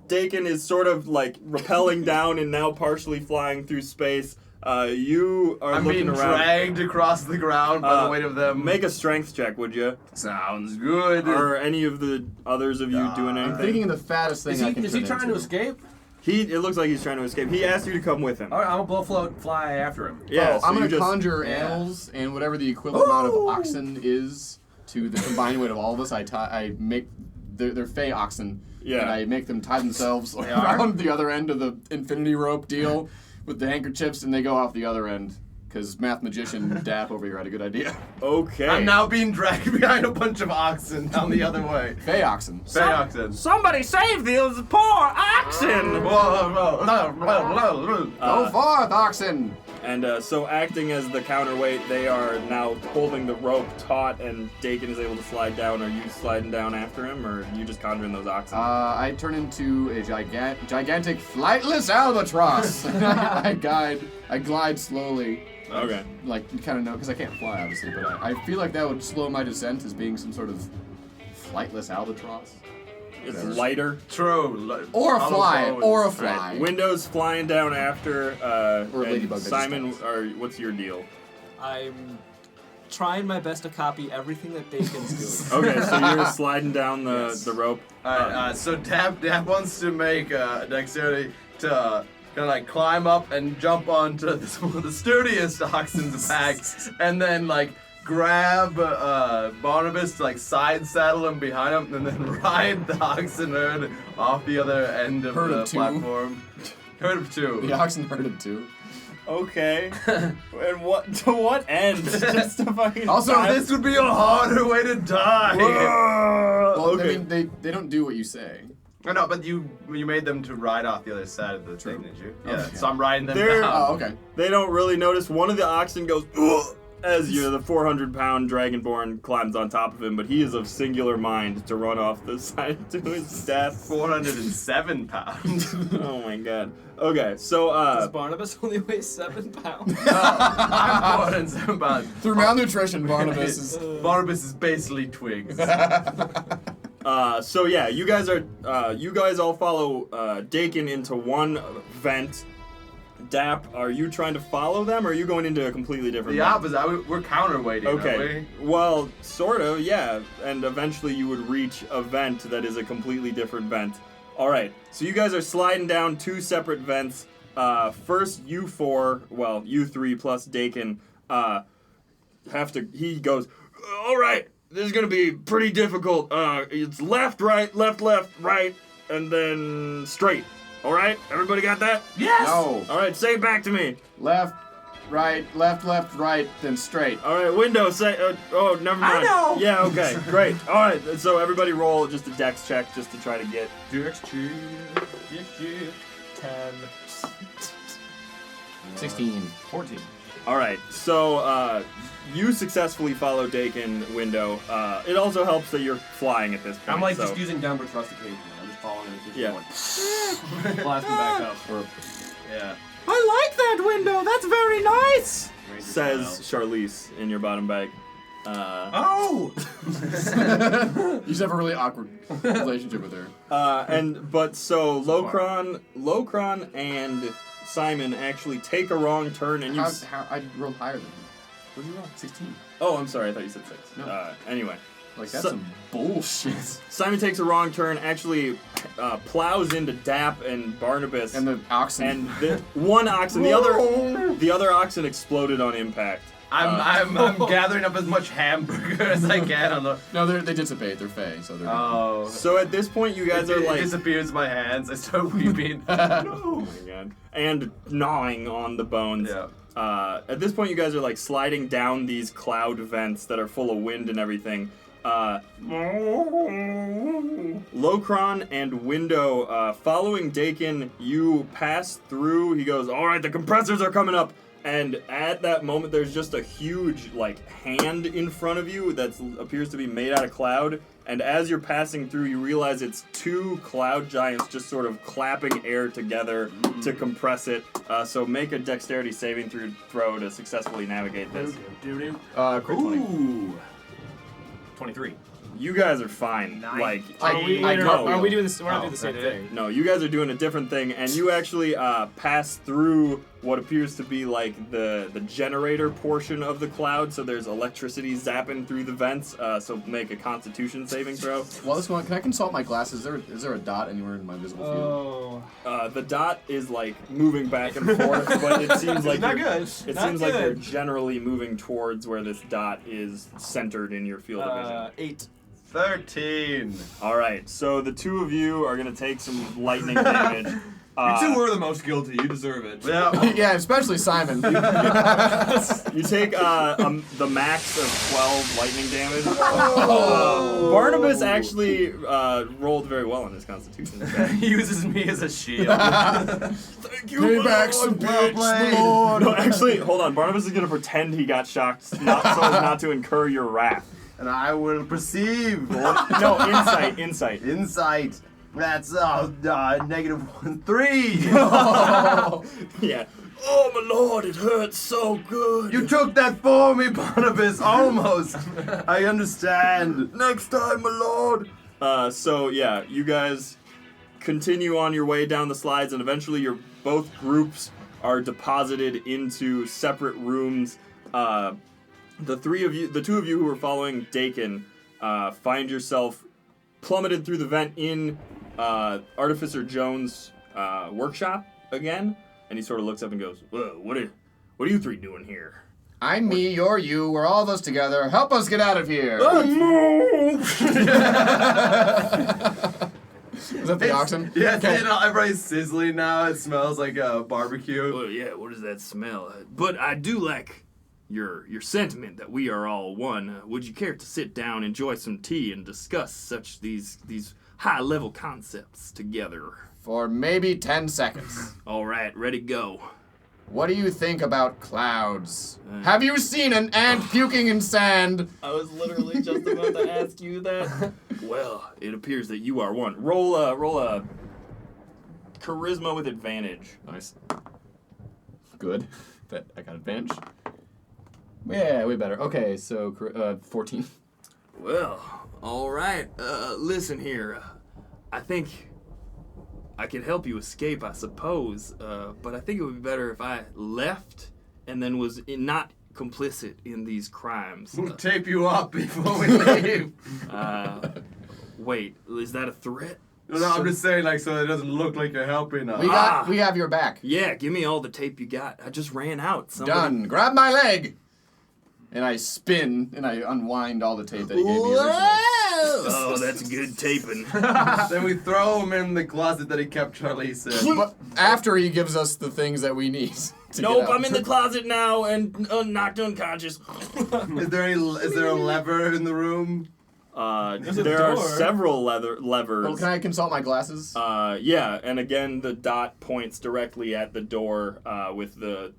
A: Dakin is sort of like rappelling down and now partially flying through space. You are
E: I'm
A: looking
E: being
A: around.
E: dragged across the ground by the weight of them.
A: Make a strength check, would you?
E: Sounds good.
A: Are any of the others of you doing anything?
C: I'm thinking of the fattest thing I can
F: Is he
C: fit
F: trying
C: into.
F: to escape?
A: It looks like he's trying to escape. He asked you to come with him.
F: All right, I'm gonna fly after him.
A: Yeah, so
C: I'm gonna
A: you just,
C: conjure animals and whatever the equivalent amount of oxen is to the combined weight of all of us. I make they're fey oxen,
A: Yeah.
C: and I make them tie themselves around the other end of the infinity rope deal with the handkerchiefs, and they go off the other end. Because math magician Dap over here had a good idea.
A: Okay.
E: I'm now being dragged behind a bunch of oxen down the other way.
C: Fey oxen.
E: Fey oxen.
A: Somebody save those poor oxen!
C: Go forth, oxen!
A: And so acting as the counterweight, they are now holding the rope taut, and Dakin is able to slide down. Are you sliding down after him, or are you just conjuring those oxen?
C: I turn into a gigantic flightless albatross. I glide slowly.
A: Okay.
C: Like, you kind of know, because I can't fly, obviously, but I feel like that would slow my descent as being some sort of flightless albatross.
A: It's lighter.
E: True.
C: Or a
E: Hollow
C: fly.
E: bones.
C: Or a
A: All
C: fly.
A: right. Windows flying down after.
C: Or a
A: and
C: ladybug that
A: Simon,
C: just
A: or what's your deal?
D: I'm trying my best to copy everything that Dakin's doing.
A: Okay, so you're sliding down the rope.
E: Alright, so Dab wants to make a dexterity to kind of like climb up and jump onto the sturdiest oxen's back, and then like grab Barnabas to like side saddle him behind him, and then ride the oxen herd off the other end of
C: Herd
E: the
C: of two.
E: platform. Herd of two.
C: The oxen heard it too.
A: Okay. And what to what end? Just to fucking
C: Also,
E: This would be a harder way to die.
C: Well,
A: Okay.
C: I mean, they don't do what you say.
E: I know, but you made them to ride off the other side of the thing, didn't you? Yeah.
C: Okay.
E: So I'm riding them
A: They're-
E: down.
C: Oh, okay.
A: They don't really notice. One of the oxen goes "Ugh," as the 400-pound dragonborn climbs on top of him, but he is of singular mind to run off the side to his death.
E: 407 pounds.
A: Oh my god. Okay, so
G: Does Barnabas only weigh 7 pounds?
E: I'm 407 pounds.
C: Through malnutrition, Barnabas is.
E: Barnabas is basically twigs.
A: so yeah, you guys all follow Dakin into one vent. Dap, are you trying to follow them, or are you going into a completely different
E: The
A: vent?
E: opposite. We're counterweighting,
A: Okay.
E: aren't
A: Well, sort of, yeah. And eventually you would reach a vent that is a completely different vent. All right. So you guys are sliding down 2 separate vents. First, you 4, well, you 3 plus Dakin, have to. He goes, all right. This is gonna be pretty difficult. It's left, right, right, and then straight. All right. Everybody got that?
E: Yes!
C: No.
A: All right. Say it back to me.
C: Left, right, then straight.
A: All right, window, say, oh, never mind.
E: I know.
A: Yeah, okay, great. All right, so everybody roll just a dex check just to try to get.
F: Dex check.
G: 10.
C: 16.
F: 14.
A: All right, so you successfully follow Dakin window. It also helps that you're flying at this point.
F: I'm like
A: so.
F: just using downward thrust occasionally. I'm just following it.
A: Yeah.
F: Blasting back up. Yeah.
A: I like that window. That's very nice.
F: Ranger
A: Says
F: style.
A: Charlize in your bottom bag.
F: Oh!
C: You just have a really awkward relationship with her.
A: So Locron and Simon actually take a wrong turn, and you.
C: How I rolled higher than you.
A: What did you roll?
C: 16.
A: Oh, I'm sorry. I thought you said 6.
C: No.
A: Anyway.
C: Like, that's
A: So-
C: some bullshit.
A: Simon takes a wrong turn, actually plows into Dap and Barnabas,
C: And the oxen.
A: and the one oxen, the other oxen exploded on impact.
E: I'm gathering up as much hamburger as I can on the.
C: No, they dissipate. They're fey, so they're.
E: Oh.
A: So at this point, you guys are
E: It
A: like,
E: disappears my hands. I start weeping.
A: oh my god, and gnawing on the bones.
E: Yeah.
A: At this point, you guys are like sliding down these cloud vents that are full of wind and everything. Locron and Window, following Dakin, you pass through. He goes, all right, the compressors are coming up. And at that moment, there's just a huge, like, hand in front of you that appears to be made out of cloud. And as you're passing through, you realize it's 2 cloud giants just sort of clapping air together to compress it. So make a dexterity saving throw to successfully navigate this.
F: Ooh. 23.
A: You guys are fine. Like,
G: Are we doing this? We're not doing the same thing.
A: no, you guys are doing a different thing, and you actually pass through what appears to be like the generator portion of the cloud. So there's electricity zapping through the vents. So make a Constitution saving throw.
C: While this going, can I consult my glasses? Is there a dot anywhere in my visible field?
G: Oh.
A: The dot is like moving back and forth, but it seems like
G: Not
A: you're-
G: good.
A: It
G: Not
A: seems like you're
G: good.
A: generally moving towards where this dot is centered in your field of vision.
G: 8.
E: 13.
A: All right, so the 2 of you are gonna take some lightning damage.
F: You two were the most guilty. You deserve it.
E: Yeah.
C: Yeah, especially Simon.
A: You take the max of 12 lightning damage. Barnabas actually rolled very well on his Constitution check.
E: He uses me as a shield.
A: Thank you,
C: Payback, some bitch, my lord.
A: No, actually, hold on. Barnabas is gonna pretend he got shocked, so as not to incur your wrath.
E: And I will perceive.
A: No, insight.
E: Insight. That's -1, 3.
A: Yeah. Oh my lord, it hurts so good.
E: You took that for me, Barnabas. Almost. I understand.
A: Next time, my lord. So yeah, you guys continue on your way down the slides, and eventually both groups are deposited into separate rooms. The 2 of you who are following Dakin, find yourself plummeted through the vent in Artificer Jones' workshop again, and he sort of looks up and goes, "Whoa, what are you 3 doing here?"
C: I'm me, you're you, we're all of us together. Help us get out of here. Is that the oxen?
E: Yeah,
C: Okay.
E: everybody's sizzling now. It smells like a barbecue.
A: Well, yeah, what does that smell? But I do like your sentiment that we are all one. Would you care to sit down, enjoy some tea, and discuss these high-level concepts together?
C: For maybe 10 seconds.
A: All right, ready, go.
C: What do you think about clouds? Have you seen an ant puking in sand?
A: I was literally just about to ask you that. Well, it appears that you are one. Roll a charisma with advantage.
C: Nice. Good. That I got advantage. Yeah, way better. Okay, so 14.
A: Well, all right. Listen here. I think I can help you escape, I suppose. But I think it would be better if I left and then was not complicit in these crimes.
E: We'll tape you up before we leave.
A: Wait, is that a threat?
E: No, I'm just saying, like, so it doesn't look like you're helping us.
C: We have your back.
A: Yeah, give me all the tape you got. I just ran out.
C: Done. Grab my leg. And I spin and I unwind all the tape that he gave me originally.
A: Oh, that's good taping.
E: Then we throw him in the closet that he kept, Charlie said.
C: But after he gives us the things that we need.
A: Nope, I'm in the closet now and knocked unconscious.
E: Is there a lever in the room?
A: There are several levers.
C: Oh, can I consult my glasses?
A: Yeah, and again, the dot points directly at the door with the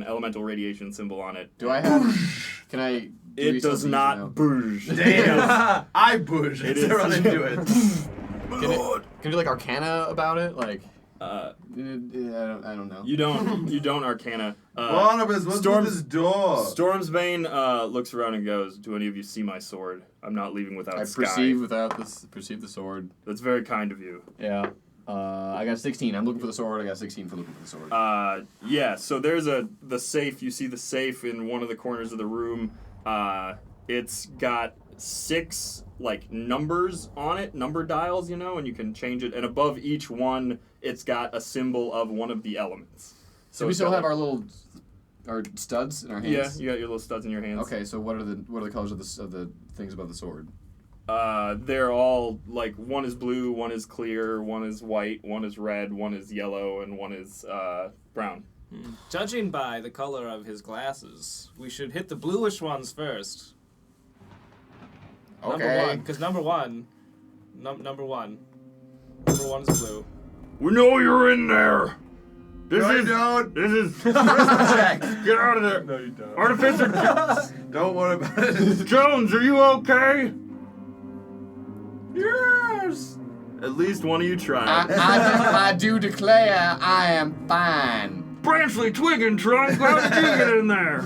A: elemental radiation symbol on it.
C: Do I have? Can I?
A: It does not booge.
E: Damn! I push.
A: It
E: It's run
A: is.
E: into it.
C: Can I do like Arcana about it? Like,
A: Uh,
C: I don't know.
A: you don't Arcana.
E: Barnabas, what's with this door?
A: Stormsbane looks around and goes, "Do any of you see my sword? I'm not leaving without
C: I
A: Sky."
C: perceive the sword.
A: That's very kind of you.
C: Yeah. I got 16. I'm looking for the sword. I got 16 for looking for the sword.
A: Yeah, so there's the safe. You see the safe in one of the corners of the room. It's got 6 numbers on it, number dials, and you can change it. And above each one, it's got a symbol of one of the elements.
C: So we still have our studs in our hands.
A: Yeah, you got your little studs in your hands.
C: Okay, so what are the colors of the things above the sword?
A: They're all one is blue, one is clear, one is white, one is red, one is yellow, and one is brown.
D: Judging by the color of his glasses, we should hit the bluish ones first.
C: Okay.
D: Number one, because number one is blue.
A: We know you're in there. This
E: No, you
A: is
E: don't.
A: This is
E: Check.
A: get out of there.
F: No, you don't.
A: Artificer
E: Don't worry about it.
A: Jones, are you okay? Yes. At least one of you tried.
C: I do declare I am fine.
A: Branchley, Twig, and Trunk, how did you get in there?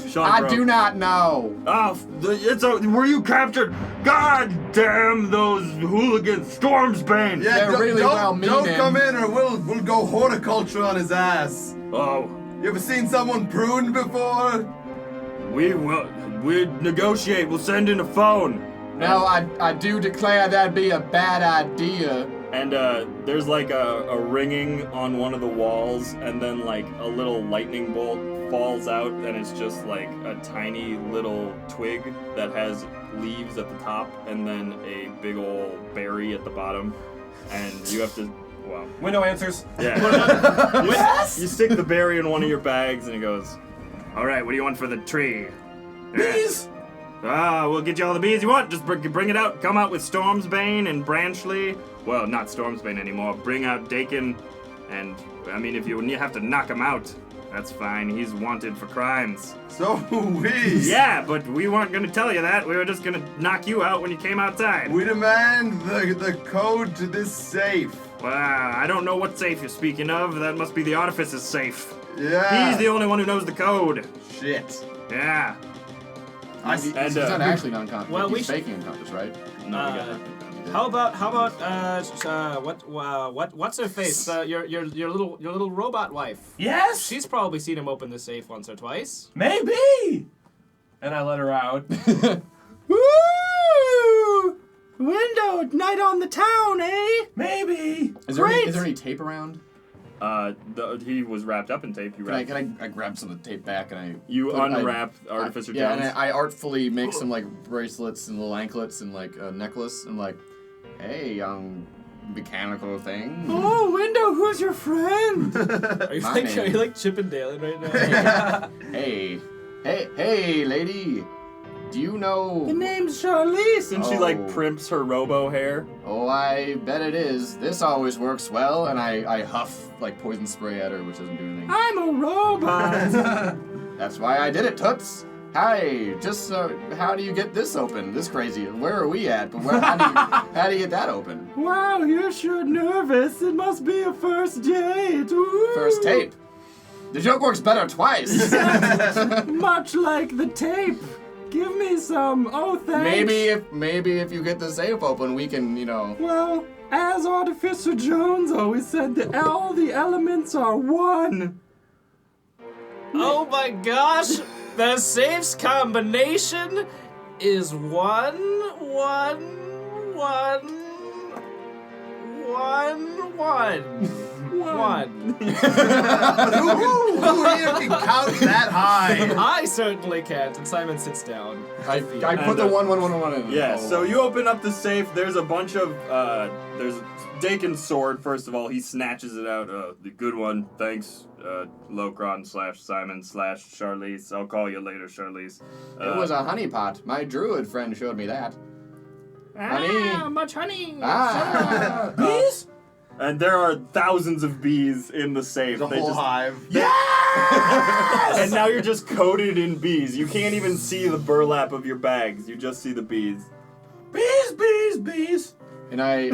A: Sean
C: I
A: broke.
C: do not know.
A: Were you captured? God damn those hooligans! Stormsbane!
E: Yeah,
C: They're really
E: don't
C: well-meaning.
E: come in or we'll go horticulture on his ass.
A: Oh,
E: You ever seen someone pruned before?
A: we negotiate. We'll send in a phone.
C: No, I do declare that'd be a bad idea.
A: And there's a ringing on one of the walls, and then a little lightning bolt falls out, and it's just a tiny little twig that has leaves at the top, and then a big old berry at the bottom, and you have to. Wow.
F: Window answers.
A: Yeah. You stick the berry in one of your bags, and it goes, "All right, what do you want for the tree?"
F: Bees.
A: We'll get you all the bees you want. Just bring it out. Come out with Stormsbane and Branchley. Well, not Stormsbane anymore. Bring out Dakin. And, if you have to knock him out, that's fine. He's wanted for crimes.
E: So we.
A: Yeah, but we weren't going to tell you that. We were just going to knock you out when you came outside.
E: We demand the code to this safe.
A: Well, I don't know what safe you're speaking of. That must be the Artificer's safe.
E: Yeah.
A: He's the only one who knows the code.
E: Shit.
A: Yeah.
C: He's not actually unconscious.
D: Well,
C: He's
D: we should-
C: faking unconscious, right?
D: How about what's her face? Your little robot wife.
F: Yes.
D: She's probably seen him open the safe once or twice.
F: Maybe. And I let her out.
A: Woo! Window, night on the town, eh?
F: Maybe.
C: Is there any tape around?
A: He was wrapped up in tape.
C: Can I grab some of the tape back and
A: You unwrap Artificer Jones.
C: and I artfully make some like bracelets and little anklets and like a necklace and like, hey, young mechanical thing.
A: Oh, Window, who's your friend?
G: Are you
C: My name.
G: like Chip and Dale right now?
C: Hey, lady. Do you know?
A: The name's Charlize. And she
C: Oh.
A: like primps her robo hair.
C: Oh, I bet it is. This always works well, and I huff like poison spray at her, which doesn't do anything.
A: I'm a robot.
C: That's why I did it, Toots. Hi, just how do you get this open? This crazy. Where are we at? But how do you get that open?
A: Wow, you're sure nervous. It must be a first date. Ooh.
C: First tape. The joke works better twice.
A: Much like the tape. Give me some. Oh, thanks.
C: Maybe if you get the safe open, we can,
A: Well, as Artificer Jones always said, all the elements are one.
G: Oh my gosh! The safe's combination is 1, 1, 1, 1, 1. 1.
E: Who here can count that high?
G: I certainly can't. And Simon sits down.
C: I put the 1 in.
A: Yeah,
C: Oh.
A: so you open up the safe. There's a bunch of, there's Dakin's sword, first of all. He snatches it out. The good one. Thanks, Locron / Simon / Charlize. I'll call you later, Charlize.
C: It was a honeypot. My druid friend showed me that. Honey.
A: Much honey.
C: Ah.
A: Bees? And there are thousands of bees in the safe.
E: The
A: They
E: whole
A: just-
E: hive.
A: And now you're just coated in bees. You can't even see the burlap of your bags. You just see the bees.
E: Bees.
C: And I,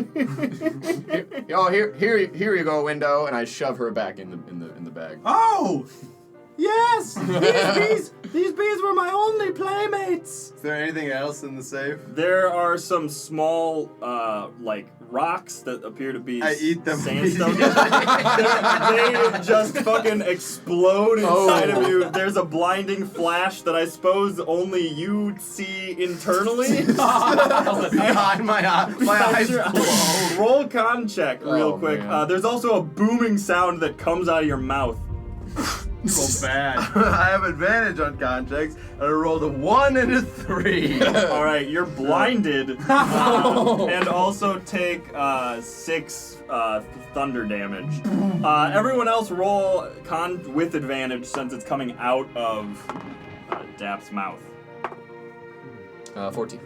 C: here you go, Window, and I shove her back in the bag.
E: Oh!
A: Yes! These bees were my only playmates!
E: Is there anything else in the safe?
A: There are some small, like, rocks that appear to be
E: I eat them.
A: sandstone. they just fucking explode inside of you. There's a blinding flash that I suppose only you see internally.
E: Behind my eyes glow.
A: Roll con check real
C: Oh,
A: quick.
C: man.
A: There's also a booming sound that comes out of your mouth.
C: So bad.
E: I have advantage on con checks, and I rolled a 1 and a 3.
A: All right, you're blinded, and also take 6 thunder damage. Everyone else roll con with advantage since it's coming out of Dap's mouth.
C: 14.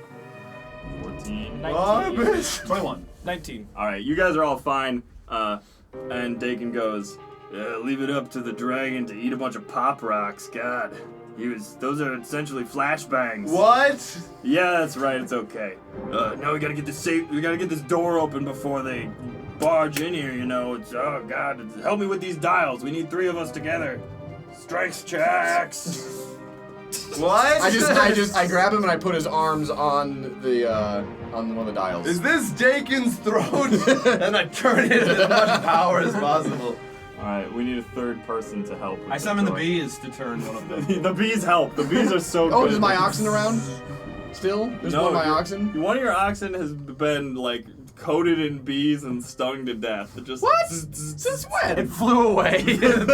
A: 14.
G: 19.
E: Oh, bitch.
C: 21.
G: 19.
A: All right, you guys are all fine. And Dakin goes, leave it up to the dragon to eat a bunch of pop rocks. God, those are essentially flashbangs.
E: What?
A: Yeah, that's right. It's okay. Now we gotta get this safe. We gotta get this door open before they barge in here. It's oh god. Help me with these dials. We need 3 of us together. Strength checks.
E: What?
C: I grab him and I put his arms on one of the dials.
E: Is this Dakin's throat? And I turn it with as much power as possible.
A: All right, we need a 3rd person to help. With
F: I summon the
A: door.
F: bees to turn one of them.
A: The bees help. The bees are so
C: Oh,
A: good.
C: is my oxen around? Still? There's
A: No,
C: one of my
A: you-
C: oxen?
A: One of your oxen has been like coated in bees and stung to death. It just
C: What? Since when?
F: It flew away.
A: grab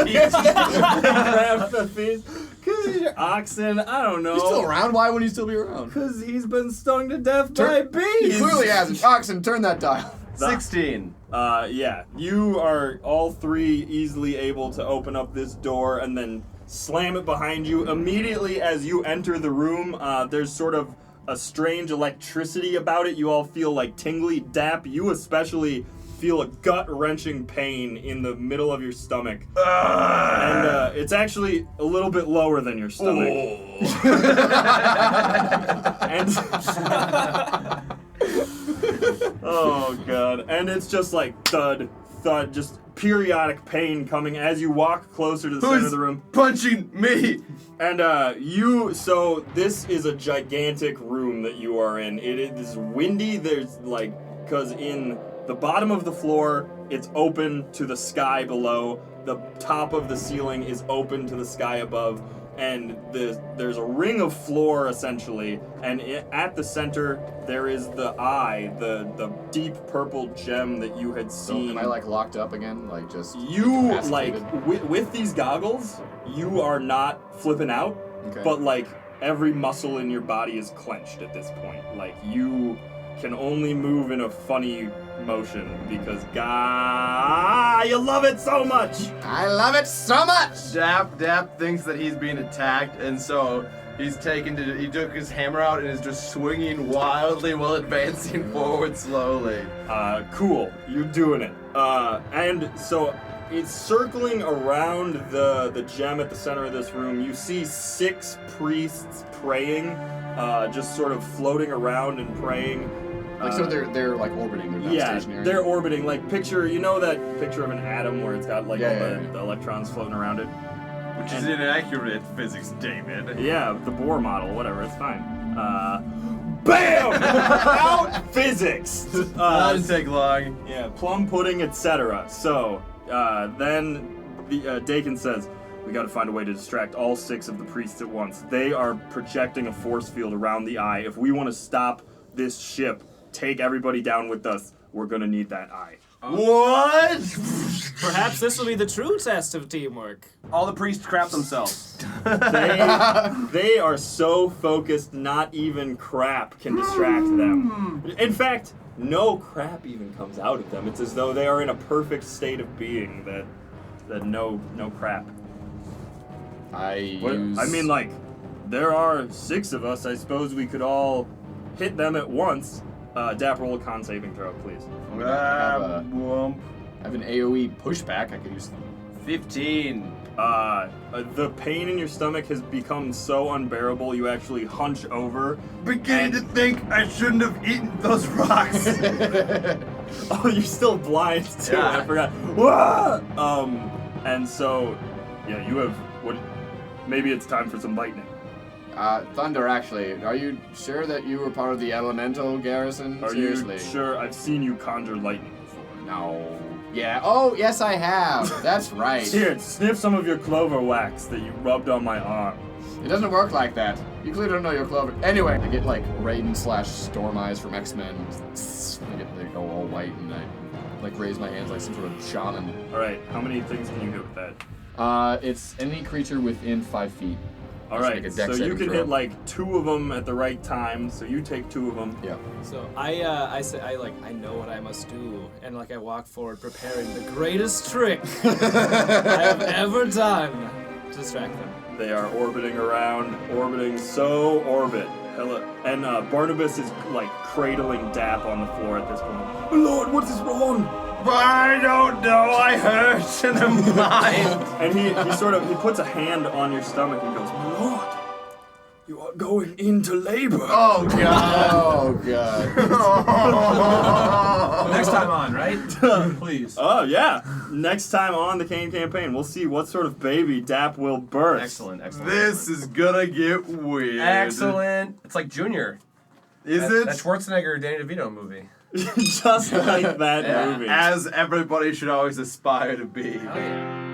A: the bees. Cause he's your oxen. I don't know.
C: He's still around? Why would he still be around?
A: Cause he's been stung to death by bees.
C: He clearly hasn't. Oxen, turn that dial.
E: 16.
A: Yeah. You are all 3 easily able to open up this door and then slam it behind you. Immediately as you enter the room, there's sort of a strange electricity about it. You all feel like tingly. Dap, you especially feel a gut-wrenching pain in the middle of your stomach. And it's actually a little bit lower than your stomach. And oh god. And it's just like thud, thud, just periodic pain coming as you walk closer to the center of the room.
E: Punching me?
A: And so this is a gigantic room that you are in. It is windy. There's because in the bottom of the floor, it's open to the sky below. The top of the ceiling is open to the sky above. and there's a ring of floor essentially, and at the center there is the eye, the deep purple gem that you had
C: So
A: seen.
C: am I like locked up again? Like just
A: You like
C: incapacitated?
A: with these goggles, you are not flipping out,
C: Okay.
A: but like every muscle in your body is clenched at this point. Like you can only move in a funny motion because you love it so much.
C: I love it so much.
E: Dap thinks that he's being attacked, and so he took his hammer out and is just swinging wildly while advancing forward slowly.
A: Cool, you're doing it. And so it's circling around the gem at the center of this room. You see 6 priests praying, just sort of floating around and praying.
C: Like so they're like orbiting. They're not stationary.
A: They're orbiting. Like you know that picture of an atom where it's got like all the electrons floating around it?
E: Which is inaccurate physics, David.
A: Yeah, the Bohr model, whatever, it's fine. BAM! Out physics!
E: That didn't take long.
A: Yeah, plum pudding, etc. So, then the Dakin says, we gotta find a way to distract all 6 of the priests at once. They are projecting a force field around the eye. If we want to stop this ship, take everybody down with us, we're gonna need that eye.
E: What?
G: Perhaps this will be the true test of teamwork.
F: All the priests crap themselves.
A: They are so focused, not even crap can distract them. In fact, no crap even comes out of them. It's as though they are in a perfect state of being that no crap.
C: I
A: mean, like, there are 6 of us. I suppose we could all hit them at once. Dap, roll a con saving throw, please.
C: I have an AoE pushback. I could use.
E: 15.
A: The pain in your stomach has become so unbearable, you actually hunch over.
E: Beginning to think I shouldn't have eaten those rocks.
A: Oh, you're still blind too.
E: Yeah.
A: I forgot. Wah! And so, yeah, you have what? Maybe it's time for some lightning.
C: Thunder, actually, are you sure that you were part of the Elemental Garrison?
A: Are
C: Seriously.
A: you sure? I've seen you conjure lightning before.
C: No. Yeah. Oh, yes, I have. That's right.
A: Here, sniff some of your clover wax that you rubbed on my arm.
C: It doesn't work like that. You clearly don't know your clover. Anyway, I get like Raiden/Storm Eyes from X-Men. They go all white, and I like raise my hands like some sort of shaman.
A: All right, how many things can you hit with that?
C: It's any creature within 5 feet.
A: All
C: Just
A: right,
C: make a dex
A: so you
C: saving
A: can
C: throw.
A: hit like 2 of them at the right time. So you take 2 of them.
C: Yeah.
G: So I say I know what I must do, and like I walk forward, preparing the greatest trick I have ever done to distract them.
A: They are orbiting around, orbit. Hello. And Barnabas is like cradling Dap on the floor at this point. Lord, what is wrong?
E: I don't know. I hurt and I'm blind.
A: And he puts a hand on your stomach and goes, my Lord, you are going into labor.
E: Oh god.
C: Oh god.
F: Next time on, right? Please.
A: Oh yeah. Next time on the Kain campaign, we'll see what sort of baby Dap will birth.
F: Excellent.
E: This is gonna get weird.
F: Excellent. It's like Junior.
E: Is
F: That
E: it?
F: Schwarzenegger Danny DeVito movie.
A: Just like that movie.
E: As everybody should always aspire to be.
F: Oh yeah.